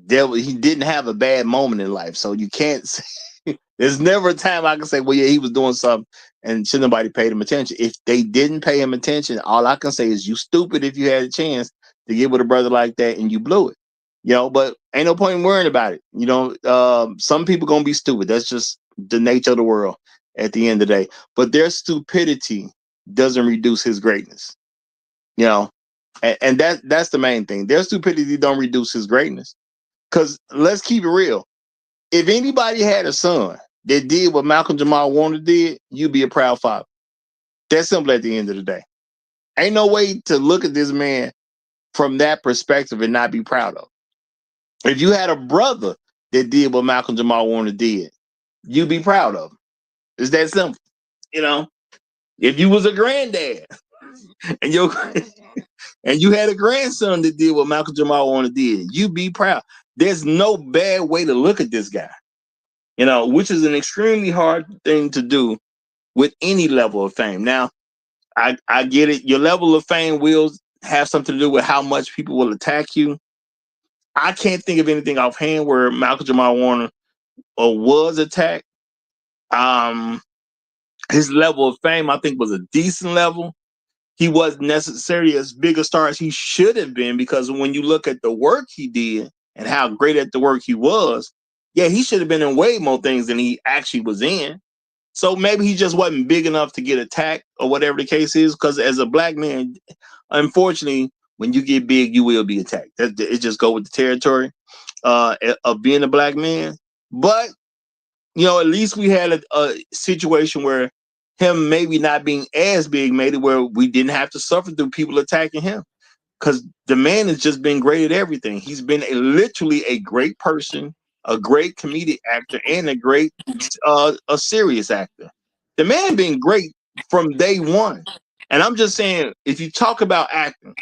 he didn't have a bad moment in life, so you can't say. There's never a time I can say, well, yeah, he was doing something and should nobody paid him attention. If they didn't pay him attention, all I can say is you stupid if you had a chance to get with a brother like that and you blew it. But ain't no point in worrying about it. Some people gonna be stupid. That's just the nature of the world at the end of the day. But their stupidity doesn't reduce his greatness. You know, and that's the main thing. Their stupidity don't reduce his greatness. Because let's keep it real. If anybody had a son that did what Malcolm-Jamal Warner did, you'd be a proud father. That's simple at the end of the day. Ain't no way to look at this man from that perspective and not be proud of. If you had a brother that did what Malcolm-Jamal Warner did, you'd be proud of him. It's that simple. If you was a granddad and and you had a grandson that did what Malcolm-Jamal Warner did, you'd be proud. There's no bad way to look at this guy. Which is an extremely hard thing to do with any level of fame. Now, I get it. Your level of fame will have something to do with how much people will attack you. I can't think of anything offhand where Malcolm-Jamal Warner was attacked. His level of fame, I think, was a decent level. He wasn't necessarily as big a star as he should have been, because when you look at the work he did and how great at the work he was, yeah, he should have been in way more things than he actually was in. So maybe he just wasn't big enough to get attacked or whatever the case is. Because as a black man, unfortunately, when you get big, you will be attacked. It just go with the territory of being a black man. But at least we had a situation where him maybe not being as big made it where we didn't have to suffer through people attacking him. Because the man has just been great at everything. He's been literally a great person, a great comedic actor, and a great a serious actor. The man been great from day one. And I'm just saying, if you talk about acting,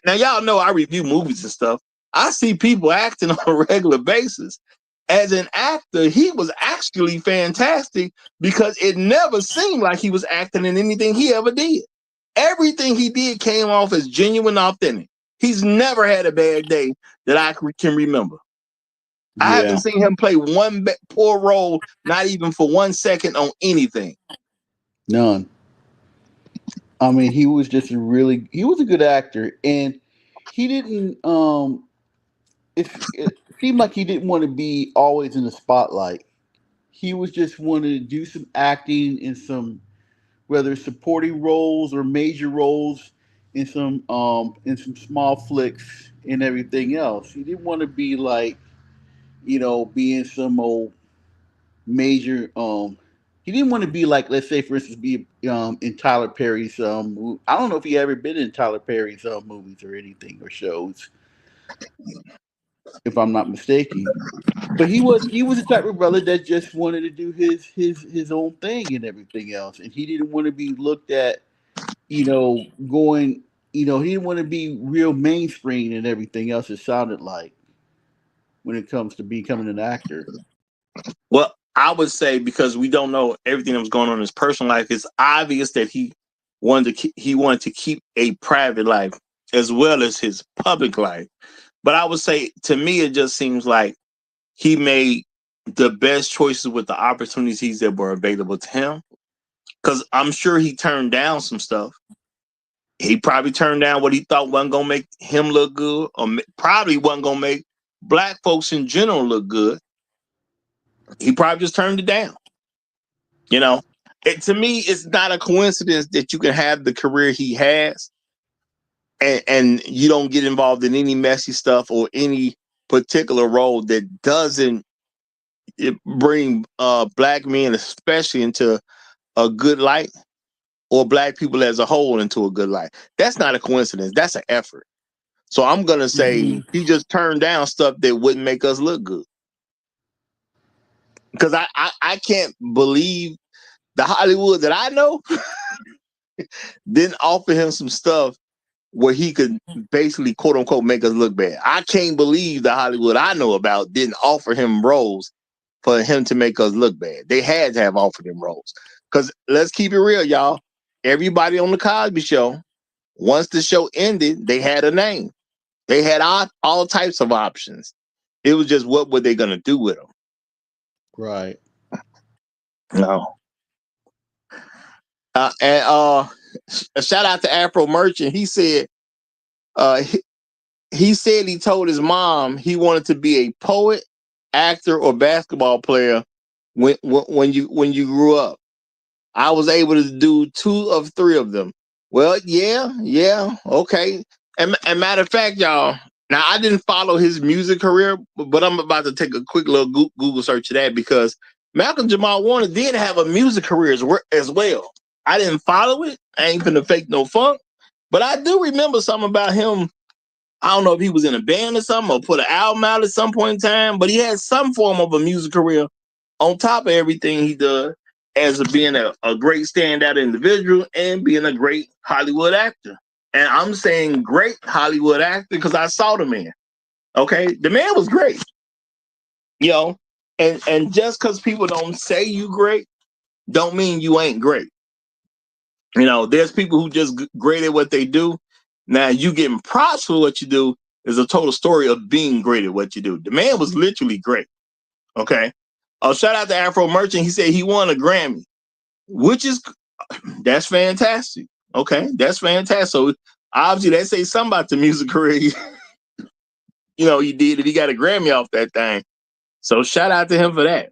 now y'all know I review movies and stuff. I see people acting on a regular basis. As an actor, he was actually fantastic because it never seemed like he was acting in anything he ever did. Everything he did came off as genuine, authentic. He's never had a bad day that I can remember. I haven't seen him play one poor role, not even for 1 second on anything. None. I mean, he was just he was a good actor, and he didn't. It seemed like he didn't want to be always in the spotlight. He was just wanting to do some acting in some, whether supporting roles or major roles in some small flicks and everything else. He didn't want to be like, be in some old major he didn't want to be like, let's say for instance, be in Tyler Perry's I don't know if he ever been in Tyler Perry's movies or anything or shows, if I'm not mistaken. But he was the type of brother that just wanted to do his own thing and everything else, and he didn't want to be looked at, going, he didn't want to be real mainstream and everything else. It sounded like when it comes to becoming an actor. Well, I would say because we don't know everything that was going on in his personal life, it's obvious that he wanted to keep a private life as well as his public life. But I would say, to me, it just seems like he made the best choices with the opportunities that were available to him. Because I'm sure he turned down some stuff. He probably turned down what he thought wasn't going to make him look good, or probably wasn't going to make black folks in general look good. He probably just turned it down. To me, it's not a coincidence that you can have the career he has and you don't get involved in any messy stuff or any particular role that doesn't bring black men, especially, into a good light, or black people as a whole into a good light. That's not a coincidence. That's an effort. So I'm going to say he just turned down stuff that wouldn't make us look good. Because I can't believe the Hollywood that I know didn't offer him some stuff where he could basically, quote unquote, make us look bad. I can't believe the Hollywood I know about didn't offer him roles for him to make us look bad. They had to have offered him roles. Because let's keep it real, y'all. Everybody on the Cosby Show, once the show ended, they had a name. They had all types of options. It was just, what were they going to do with them? Right. No. And a shout out to Afro Merchant. He said, he told his mom he wanted to be a poet, actor, or basketball player when you grew up. I was able to do 2 of 3 of them. Well, yeah, okay. And matter of fact, y'all, now I didn't follow his music career, but I'm about to take a quick little Google search of that, because Malcolm-Jamal Warner did have a music career as well. I didn't follow it. I ain't finna fake no funk, but I do remember something about him. I don't know if he was in a band or something, or put an album out at some point in time, but he had some form of a music career on top of everything he does, as being a great standout individual and being a great Hollywood actor. And I'm saying great Hollywood actor because I saw the man. Okay, the man was great. And just because people don't say you great, don't mean you ain't great. There's people who just great at what they do. Now, you getting props for what you do is a total story of being great at what you do. The man was literally great. Okay. Shout out to Afro Merchant. He said he won a Grammy, that's fantastic. Okay, that's fantastic. So obviously that say something about the music career. He did, if he got a Grammy off that thing. So shout out to him for that.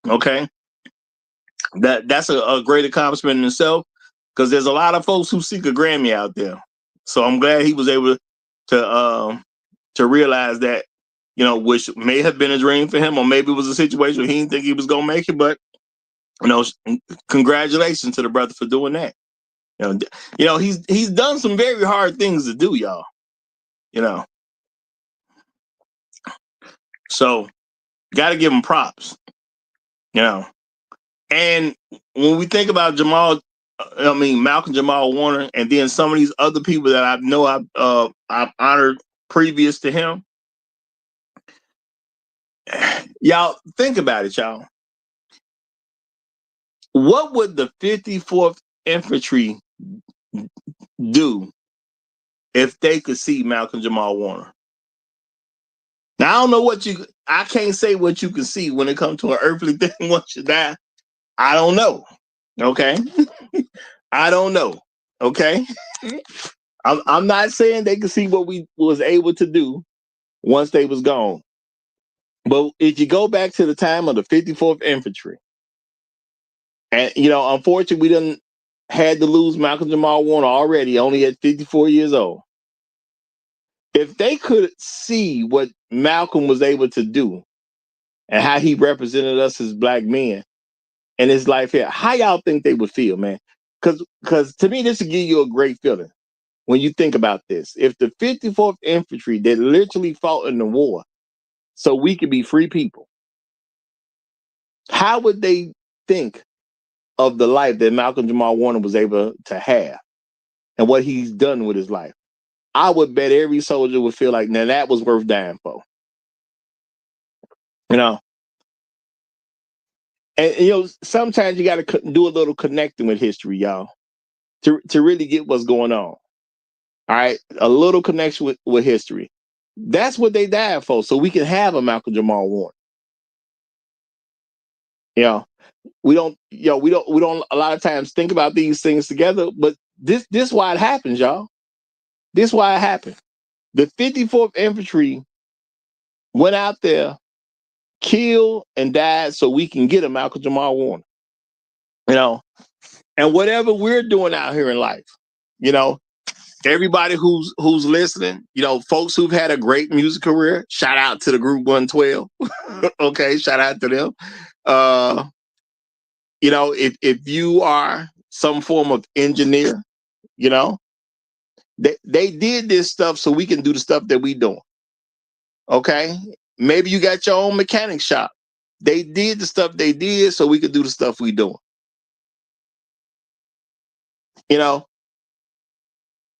Okay. That's a great accomplishment in itself, because there's a lot of folks who seek a Grammy out there. So I'm glad he was able to realize that, which may have been a dream for him, or maybe it was a situation where he didn't think he was gonna make it. But congratulations to the brother for doing that. He's done some very hard things to do, y'all. So got to give him props. And when we think about Malcolm-Jamal Warner, and then some of these other people that I know I've honored previous to him, y'all think about it, y'all. What would the 54th Infantry do if they could see Malcolm-Jamal Warner? Now, I don't know I can't say what you can see when it comes to an earthly thing once you die. I don't know. Okay. I don't know. Okay. I'm not saying they could see what we was able to do once they was gone. But if you go back to the time of the 54th Infantry, and unfortunately we done had to lose Malcolm-Jamal Warner already, only at 54 years old. If they could see what Malcolm was able to do and how he represented us as black men in his life here, how y'all think they would feel, man? Because to me, this would give you a great feeling when you think about this. If the 54th Infantry that literally fought in the war so we could be free people, how would they think of the life that Malcolm-Jamal Warner was able to have and what he's done with his life? I would bet every soldier would feel like, now that was worth dying for. And sometimes you got to do a little connecting with history, y'all, to really get what's going on. All right, a little connection with history. That's what they died for, so we can have a Malcolm-Jamal Warner. We don't a lot of times think about these things together, but this why it happens, y'all. This why it happened. The 54th Infantry went out there, killed and died so we can get a Malcolm-Jamal Warner. And whatever we're doing out here in life, everybody who's listening, folks who've had a great music career, shout out to the Group 112. Okay, shout out to them. If you are some form of engineer, they did this stuff so we can do the stuff that we doing. Okay, maybe you got your own mechanic shop. They did the stuff they did so we could do the stuff we doing.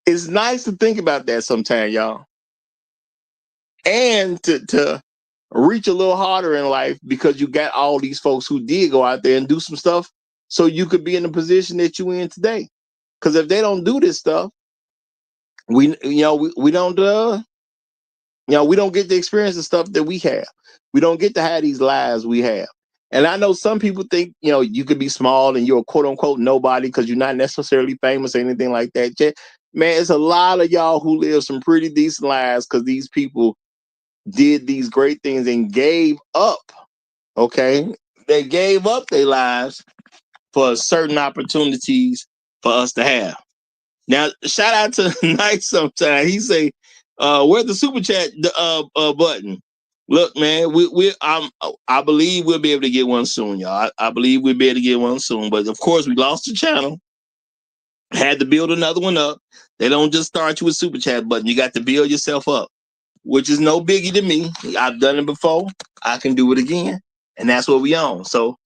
It's nice to think about that sometime, y'all. And to reach a little harder in life, because you got all these folks who did go out there and do some stuff so you could be in the position that you in today. Because if they don't do this stuff, we don't we don't get to experience the stuff that we have. We don't get to have these lives we have. And I know some people think, you could be small and you're a quote unquote nobody because you're not necessarily famous or anything like that. Man, it's a lot of y'all who live some pretty decent lives because these people did these great things and gave up. Okay. They gave up their lives for certain opportunities for us to have. Now, shout out to Nice sometime. He say, where's the super chat button? Look, man, I believe we'll be able to get one soon, y'all. I believe we'll be able to get one soon. But of course, we lost the channel. Had to build another one up. They don't just start you with super chat button. You got to build yourself up, which is no biggie to me. I've done it before. I can do it again. And that's what we own. So,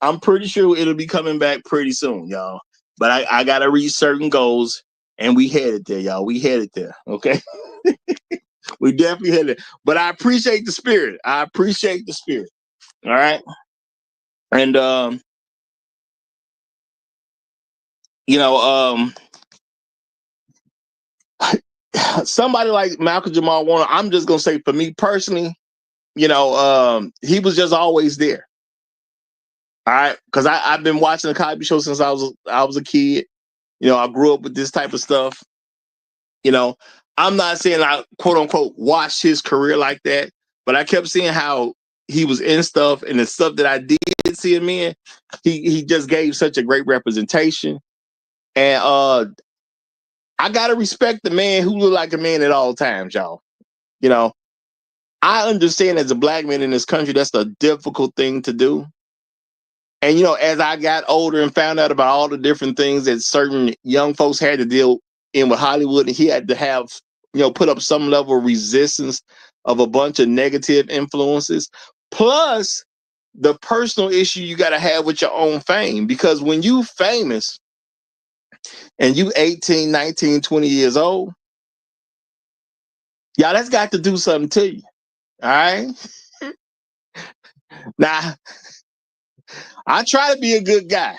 I'm pretty sure it'll be coming back pretty soon, y'all. But I got to reach certain goals, and we headed there, y'all. We headed there, okay? We definitely headed there. But I appreciate the spirit. All right? And, somebody like Malcolm-Jamal Warner, I'm just going to say, for me personally, he was just always there. All right, because I've been watching the Cosby Show since I was a kid. I grew up with this type of stuff. I'm not saying I quote unquote watched his career like that, but I kept seeing how he was in stuff, and the stuff that I did see him in, he just gave such a great representation. And I gotta respect the man who looked like a man at all times, y'all. You know, I understand as a black man in this country, that's a difficult thing to do. And as I got older and found out about all the different things that certain young folks had to deal in with Hollywood, and he had to have, put up some level of resistance of a bunch of negative influences, plus the personal issue you got to have with your own fame. Because when you famous and you 18, 19, 20 years old, y'all, that's got to do something to you. All right. Now, I try to be a good guy,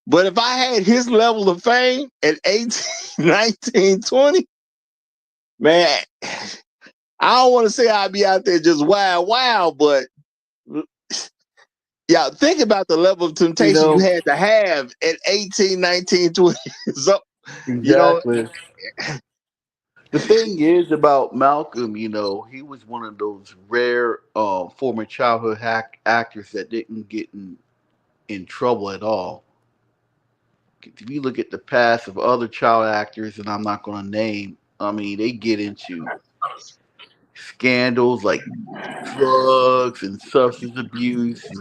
but if I had his level of fame at 18, 19, 20, man, I don't want to say I'd be out there just wild, but yeah, think about the level of temptation you had to have at 18, 19, 20 years old. Exactly. The thing is about Malcolm, he was one of those rare former childhood actors that didn't get in trouble at all. If you look at the past of other child actors, and I'm not going to name, I mean, they get into scandals like drugs and substance abuse,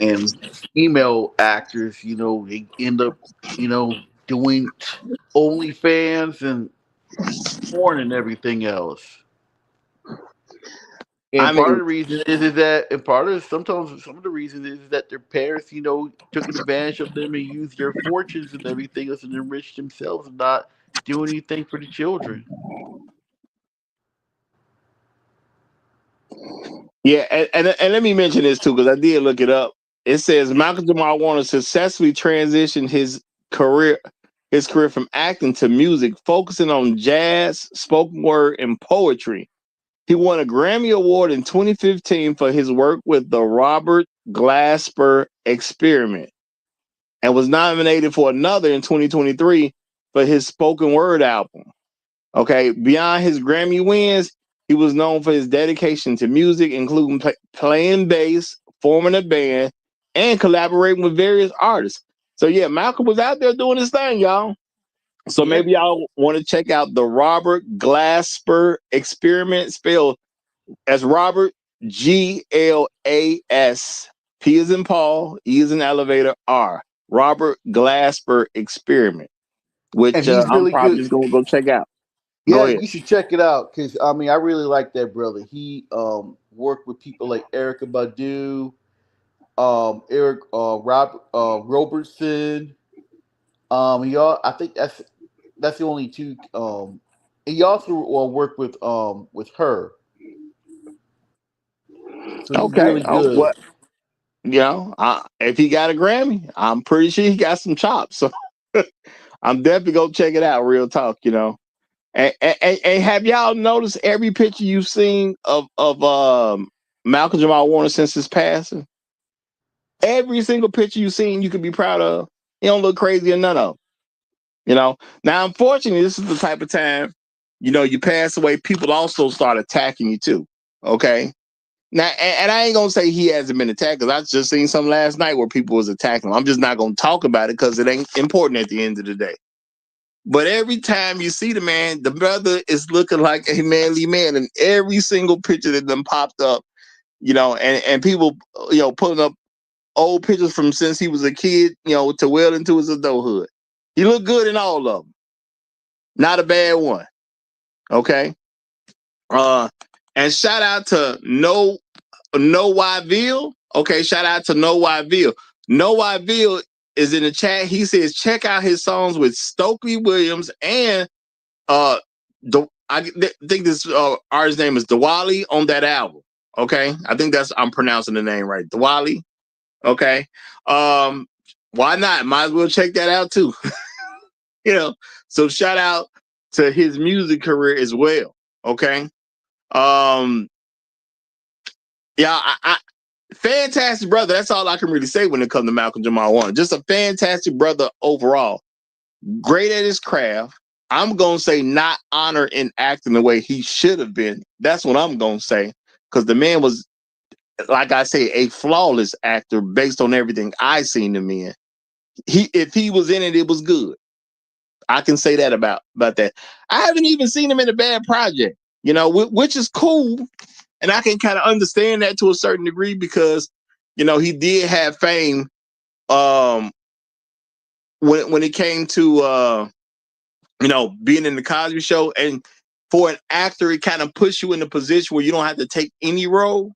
and female actors, they end up, doing OnlyFans and porn and everything else. I And part of mean, the reason is that, and part of sometimes some of the reason is that their parents, took advantage of them and used their fortunes and everything else and enriched themselves and not do anything for the children. yeah, and let me mention this too, because I did look it up. It says Malcolm-Jamal Warner successfully transitioned his career from acting to music, focusing on jazz, spoken word, and poetry. He won a Grammy Award in 2015 for his work with the Robert Glasper Experiment, and was nominated for another in 2023 for his spoken word album. Okay, beyond his Grammy wins, he was known for his dedication to music, including playing bass, forming a band, and collaborating with various artists. So yeah, Malcolm was out there doing his thing, y'all. So Yeah. maybe y'all want to check out the Robert Glasper Experiment, spelled as Robert Glas, P is in Paul, E is in elevator, R. Robert Glasper Experiment, And which he's I'm really probably good. just gonna go check out. Go Yeah, ahead. you should check it out because I mean I really like that brother. He worked with people like Erica Badu, Eric Robertson. I think that's the only two. He also worked with her, so he's Okay. really Oh, good. what? If he got a Grammy, I'm pretty sure he got some chops. So I'm definitely gonna check it out. Real talk. And have y'all noticed every picture you've seen of Malcolm Jamal Warner since his passing? Every single picture you've seen, you could be proud of. He don't look crazy or none of them. Now, unfortunately, this is the type of time, you pass away, people also start attacking you too. Okay. Now, and I ain't gonna say he hasn't been attacked, because I just seen some last night where people was attacking him. I'm just not gonna talk about it because it ain't important at the end of the day. But every time you see the man, the brother is looking like a manly man in every single picture that them popped up, and people, putting up old pictures from since he was a kid, to well into his adulthood. He looked good in all of them. Not a bad one. Okay. And shout out to No Yville. Okay, shout out to No Yville. No Yville is in the chat. He says check out his songs with Stokely Williams and I think this artist's name is Diwali on that album. Okay, I think I'm pronouncing the name right. Diwali. Okay. Why not? Might as well check that out too. So shout out to his music career as well. Okay. Um, yeah, fantastic brother. That's all I can really say when it comes to Malcolm-Jamal Warner. Just a fantastic brother overall. Great at his craft. I'm gonna say not honored in acting the way he should have been. That's what I'm gonna say, because the man was like I say, a flawless actor based on everything I seen him in. If he was in it, it was good. I can say that about that. I haven't even seen him in a bad project, which is cool. And I can kind of understand that to a certain degree because, he did have fame when it came to, being in the Cosby Show. And for an actor, it kind of puts you in a position where you don't have to take any role.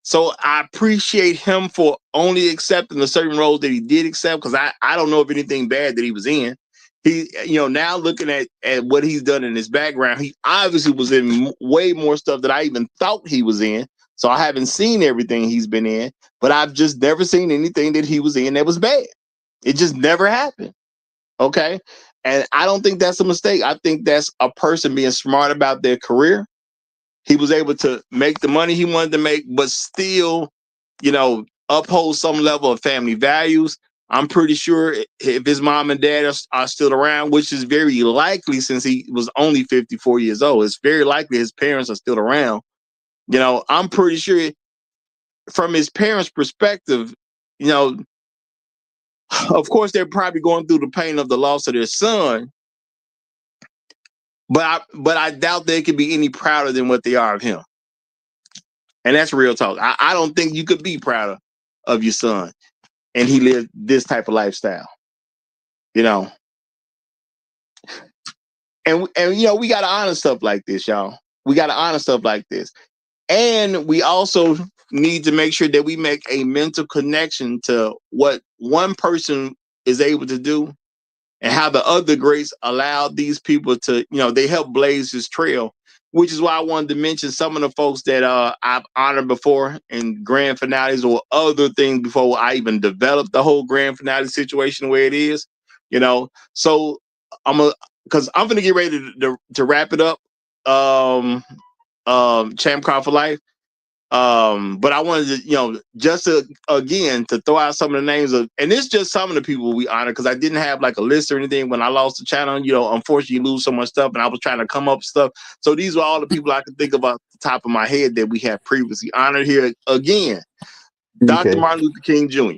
So I appreciate him for only accepting the certain roles that he did accept, because I don't know of anything bad that he was in. He, now looking at what he's done in his background, he obviously was in way more stuff that I even thought he was in. So I haven't seen everything he's been in, but I've just never seen anything that he was in that was bad. It just never happened. Okay. And I don't think that's a mistake. I think that's a person being smart about their career. He was able to make the money he wanted to make, but still, uphold some level of family values. I'm pretty sure if his mom and dad are still around, which is very likely since he was only 54 years old, it's very likely his parents are still around. I'm pretty sure from his parents' perspective, of course, they're probably going through the pain of the loss of their son. But I doubt they could be any prouder than what they are of him. And that's real talk. I don't think you could be prouder of your son. And he lived this type of lifestyle, And we got to honor stuff like this, y'all. We got to honor stuff like this. And we also need to make sure that we make a mental connection to what one person is able to do and how the other greats allowed these people to, they help blaze this trail, which is why I wanted to mention some of the folks that I've honored before in grand finales or other things before I even developed the whole grand finale situation the way it is, So because I'm going to get ready to wrap it up, Champ Car for Life. But I wanted to, just to throw out some of the names of, and it's just some of the people we honor, because I didn't have like a list or anything when I lost the channel. Unfortunately, you lose so much stuff, and I was trying to come up with stuff. So these were all the people I could think of off the top of my head that we have previously honored here. Again, Dr. Martin Luther King Jr.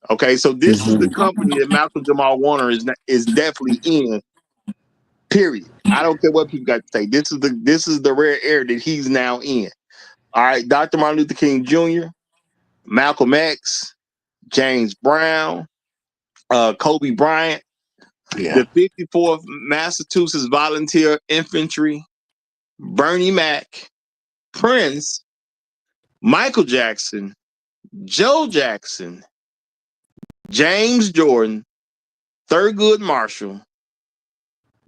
Okay, so this is the company that Malcolm-Jamal Warner is definitely in. Period. I don't care what people got to say. This is the rare air that he's now in. All right, Dr. Martin Luther King Jr., Malcolm X, James Brown, Kobe Bryant, the 54th Massachusetts Volunteer Infantry, Bernie Mac, Prince, Michael Jackson, Joe Jackson, James Jordan, Thurgood Marshall,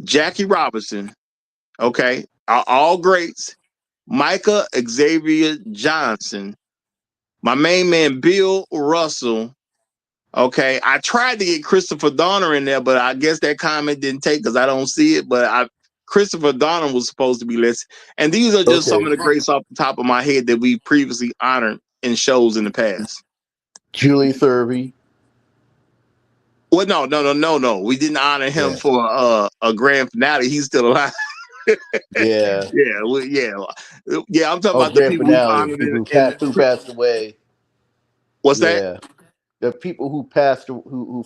Jackie Robinson, okay, are all greats. Micah Xavier Johnson, my main man Bill Russell. Okay, I tried to get Christopher Donner in there, but I guess that comment didn't take because I don't see it. But Christopher Donner was supposed to be listed. And these are just some of the greats off the top of my head that we previously honored in shows in the past. Julie Thurby. Well, no. We didn't honor him for a grand finale. He's still alive. Yeah. Yeah. I'm talking about the people who honored who passed away. What's that? The people who passed away.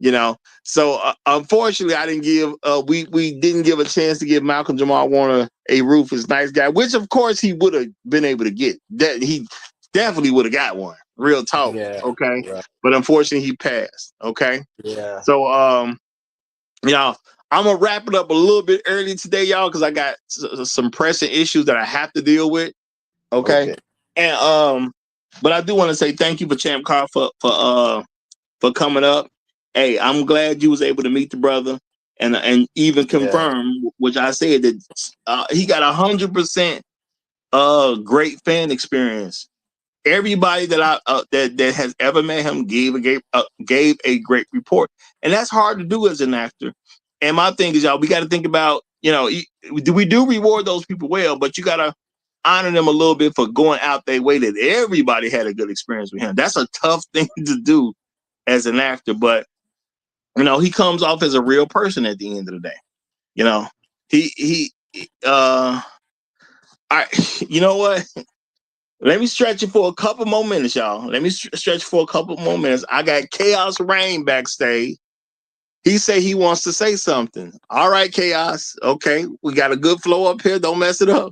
Yeah. So unfortunately, I didn't give. We didn't give a chance to give Malcolm-Jamal Warner a Rufus Nice Guy, which of course he would have been able to get. That he definitely would have got one. Real talk. Yeah, okay. Right. But unfortunately, he passed. Okay. Yeah. So I'm gonna wrap it up a little bit early today, y'all, because I got some pressing issues that I have to deal with. Okay. And but I do want to say thank you for Champ Car for coming up. Hey, I'm glad you was able to meet the brother and even confirm, which I said that he got 100% great fan experience. Everybody that that has ever met him gave a great report, and that's hard to do as an actor. And my thing is, y'all, we got to think about, we do reward those people well, but you got to honor them a little bit for going out their way that everybody had a good experience with him. That's a tough thing to do as an actor, but he comes off as a real person at the end of the day. You know what? Let me stretch it for a couple more minutes, y'all. Let me stretch for a couple more minutes. I got Chaos Rain backstage. He say he wants to say something. All right, Chaos. Okay, we got a good flow up here. Don't mess it up.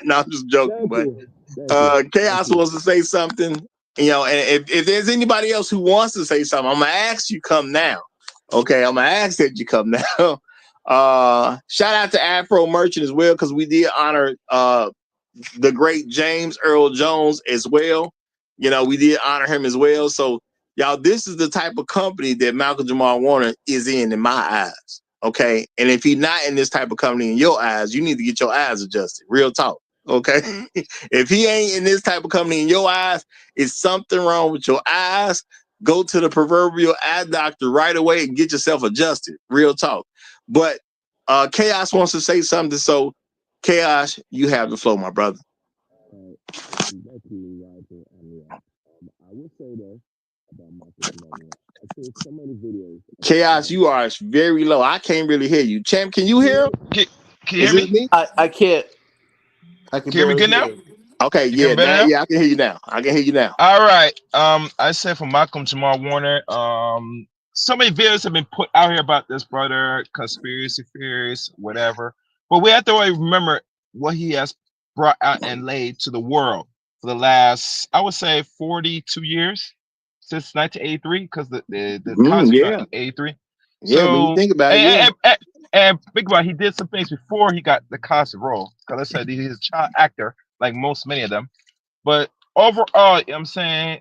No, I'm just joking. But Chaos wants to say something. You know, and if there's anybody else who wants to say something, I'm gonna ask you come now. Okay, I'm gonna ask that you come now. Shout out to Afro Merchant as well, because we did honor the great James Earl Jones as well. You know, we did honor him as well. So, y'all, this is the type of company that Malcolm-Jamal Warner is in my eyes. Okay. And if he's not in this type of company in your eyes, you need to get your eyes adjusted. Real talk. Okay. If he ain't in this type of company in your eyes, it's something wrong with your eyes. Go to the proverbial eye doctor right away and get yourself adjusted. Real talk. But Chaos wants to say something. So, Chaos, you have the flow, my brother. I will say this about Malcolm-Jamal. I see so many videos. Chaos, you are very low. I can't really hear you. Champ, can you hear? Can you hear me? I can't. I can Can you hear me barely good hear now? him. Okay, You getting better now? yeah, I can hear you now. I can hear you now. All right. I said for Malcolm-Jamal Warner, so many videos have been put out here about this brother, conspiracy theories, whatever. But we have to always remember what he has brought out and laid to the world for the last, I would say, 42 years since 1983, because the Cosby Show in 83. Yeah, when you So, think about it, and think about it, he did some things before he got the Cosby role. Because I said he's a child actor, like many of them. But overall, you know what I'm saying,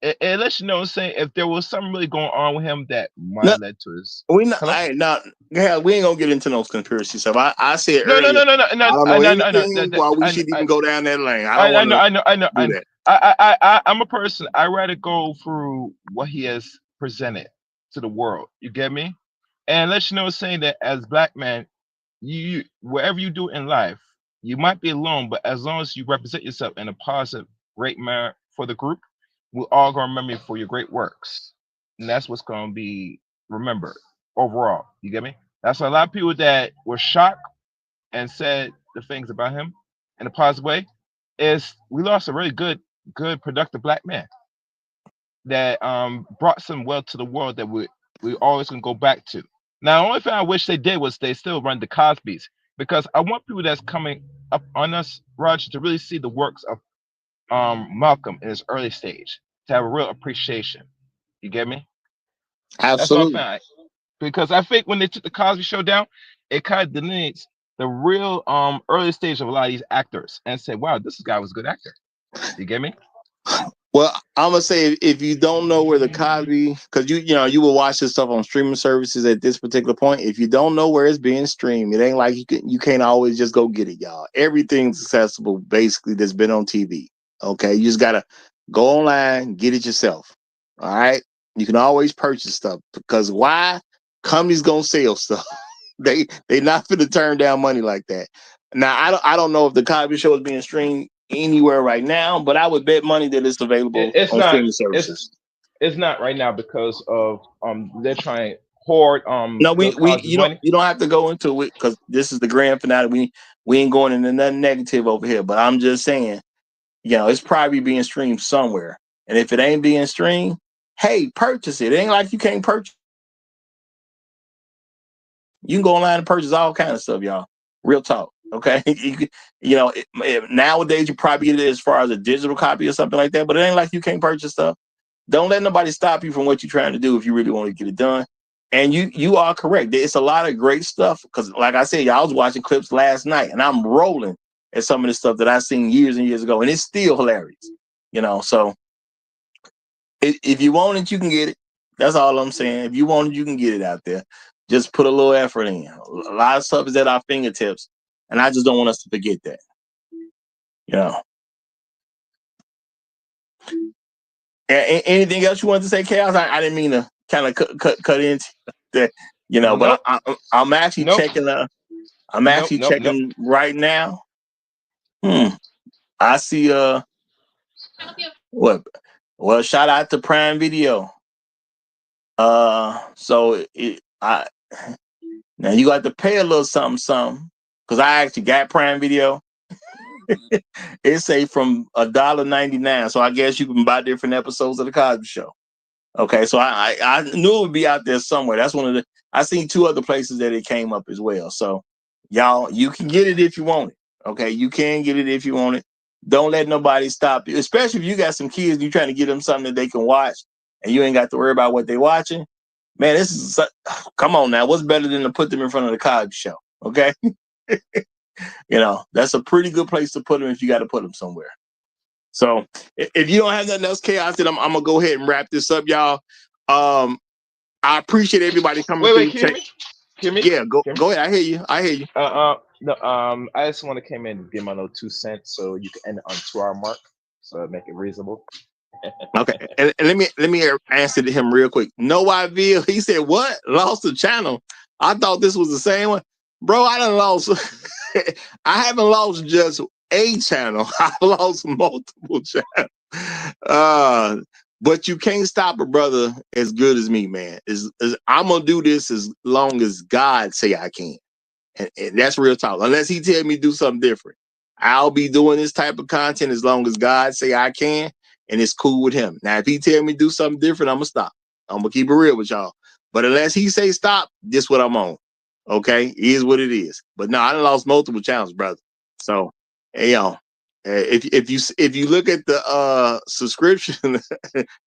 it lets you know, I'm saying, if there was something really going on with him that might have led to his. we not, we ain't gonna get into those conspiracy stuff. I said No, earlier, no, no, no, I don't know anything why we should even go down that lane. I don't want to do that. I'm a person. I rather go through what he has presented to the world. You get me? And let you know, saying that as black man, you wherever you do in life, you might be alone, but as long as you represent yourself in a positive, great manner for the group, we're all gonna remember you for your great works, and that's what's gonna be remembered overall. You get me? That's why a lot of people that were shocked and said the things about him in a positive way is we lost a really good, productive black man that brought some wealth to the world that we always can go back to. Now, the only thing I wish they did was they still run the Cosbys, because I want people that's coming up on us, Roger, to really see the works of Malcolm in his early stage, to have a real appreciation. You get me? Absolutely. That's what I find. Because I think when they took the Cosby Show down, it kind of delineates the real early stage of a lot of these actors and said, wow, this guy was a good actor. You get me? Well, I'm gonna say, if you don't know where the Cosby, because you will watch this stuff on streaming services at this particular point. If you don't know where it's being streamed, it ain't like you can't always just go get it, y'all. Everything's accessible, basically, that's been on TV. Okay, you just gotta go online, get it yourself. All right, you can always purchase stuff, because why? Companies gonna sell stuff. they not gonna turn down money like that. Now, I don't know if the Cosby Show is being streamed anywhere right now, but I would bet money that it's available It's on not. streaming services. It's not right now because of they're trying to hoard No, Bill Cosby's money. you don't have to go into it, because this is the grand finale. We ain't going into nothing negative over here, but I'm just saying, it's probably being streamed somewhere. And if it ain't being streamed, hey, purchase it. It ain't like you can't purchase. You can go online and purchase all kinds of stuff, y'all. Real talk. Okay. Nowadays you probably get it as far as a digital copy or something like that, but it ain't like you can't purchase stuff. Don't let nobody stop you from what you're trying to do if you really want to get it done. And you are correct. It's a lot of great stuff, because, like I said, y'all, was watching clips last night, and I'm rolling at some of the stuff that I seen years and years ago, and it's still hilarious. So if you want it, you can get it. That's all I'm saying. If you want it, you can get it out there. Just put a little effort in. A lot of stuff is at our fingertips, and I just don't want us to forget that. Anything else you wanted to say, Chaos? I didn't mean to kind of cut into that, but I'm actually checking. I'm actually checking right now. I see. What? Well, shout out to Prime Video. So now you got to pay a little something, because I actually got Prime Video. It say from $1.99. So I guess you can buy different episodes of the Cosby Show. Okay, so I knew it would be out there somewhere. That's one of the. I seen 2 other places that it came up as well. So y'all, you can get it if you want it. Okay, you can get it if you want it. Don't let nobody stop you, especially if you got some kids and you're trying to get them something that they can watch, and you ain't got to worry about what they watching. Man, this is come on now. What's better than to put them in front of the Cosby Show? Okay, that's a pretty good place to put them if you got to put them somewhere. So if you don't have nothing else, Chaos, then I'm gonna go ahead and wrap this up, y'all. I appreciate everybody coming through. Wait, can you hear me? Yeah, go ahead. I hear you. No, I just want to come in and give my little 2 cents so you can end it on 2-hour mark, so make it reasonable. Okay, and let me answer to him real quick. No idea. He said, "What? Lost the channel? I thought this was the same one, bro. I done lost. I haven't lost just a channel. I lost multiple channels. But you can't stop a brother as good as me, man. I'm gonna do this as long as God say I can, and that's real talk. Unless He tell me to do something different, I'll be doing this type of content as long as God say I can. And it's cool with Him. Now, if He tell me to do something different, I'm gonna stop. I'm gonna keep it real with y'all. But unless He say stop, this what I'm on. Okay, it is what it is. But no, I done lost multiple channels, brother. So, hey, if you look at the subscription,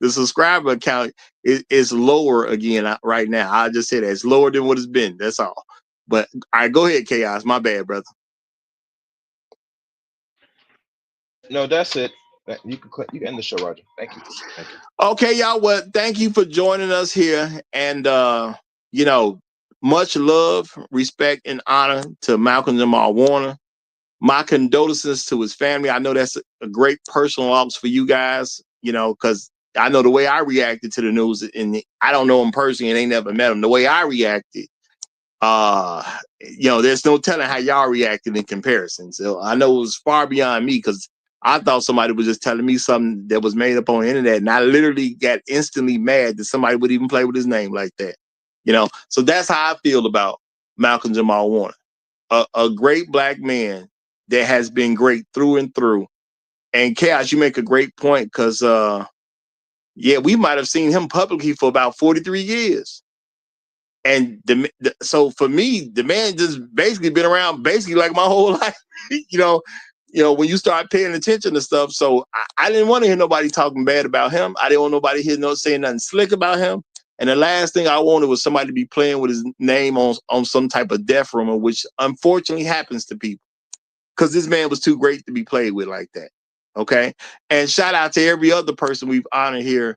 the subscriber account is lower again right now. I just say that it's lower than what it's been. That's all. But all right, go ahead, Chaos. My bad, brother. No, that's it. You can end the show, Roger. Thank you. Okay, y'all. Well, thank you for joining us here, and much love, respect, and honor to Malcolm-Jamal Warner. My condolences to his family. I know that's a great personal loss for you guys. Because I know the way I reacted to the news, and I don't know him personally and ain't never met him. The way I reacted, there's no telling how y'all reacted in comparison. So I know it was far beyond me because I thought somebody was just telling me something that was made up on the internet, and I literally got instantly mad that somebody would even play with his name like that. So that's how I feel about Malcolm-Jamal Warner, a great black man that has been great through and through. And Chaos, you make a great point because, we might have seen him publicly for about 43 years. And so for me, the man just basically been around basically like my whole life, when you start paying attention to stuff. So I didn't want to hear nobody talking bad about him. I didn't want nobody saying nothing slick about him. And the last thing I wanted was somebody to be playing with his name on some type of death rumor, which unfortunately happens to people because this man was too great to be played with like that. Okay. And shout out to every other person we've honored here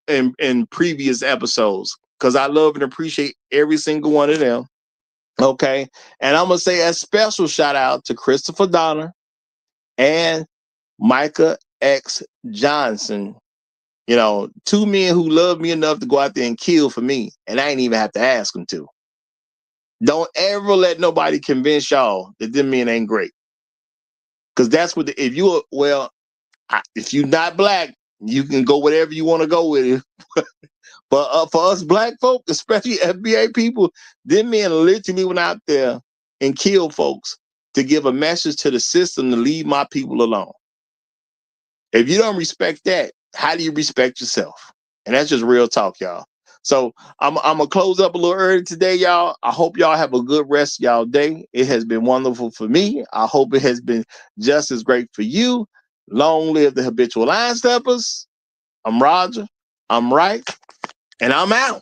in previous episodes, because I love and appreciate every single one of them. Okay. And I'm going to say a special shout out to Christopher Donner and Micah X Johnson. 2 men who love me enough to go out there and kill for me. And I ain't even have to ask them to. Don't ever let nobody convince y'all that them men ain't great. Because that's what, if you're not black, you can go whatever you want to go with it. But for us black folk, especially FBA people, them men literally went out there and killed folks to give a message to the system to leave my people alone. If you don't respect that, how do you respect yourself? And that's just real talk, y'all. So I'm gonna close up a little early today, y'all. I hope y'all have a good rest of y'all day. It has been wonderful for me. I hope it has been just as great for you. Long live the Habitual Line Steppers. I'm Roger. I'm right. And I'm out.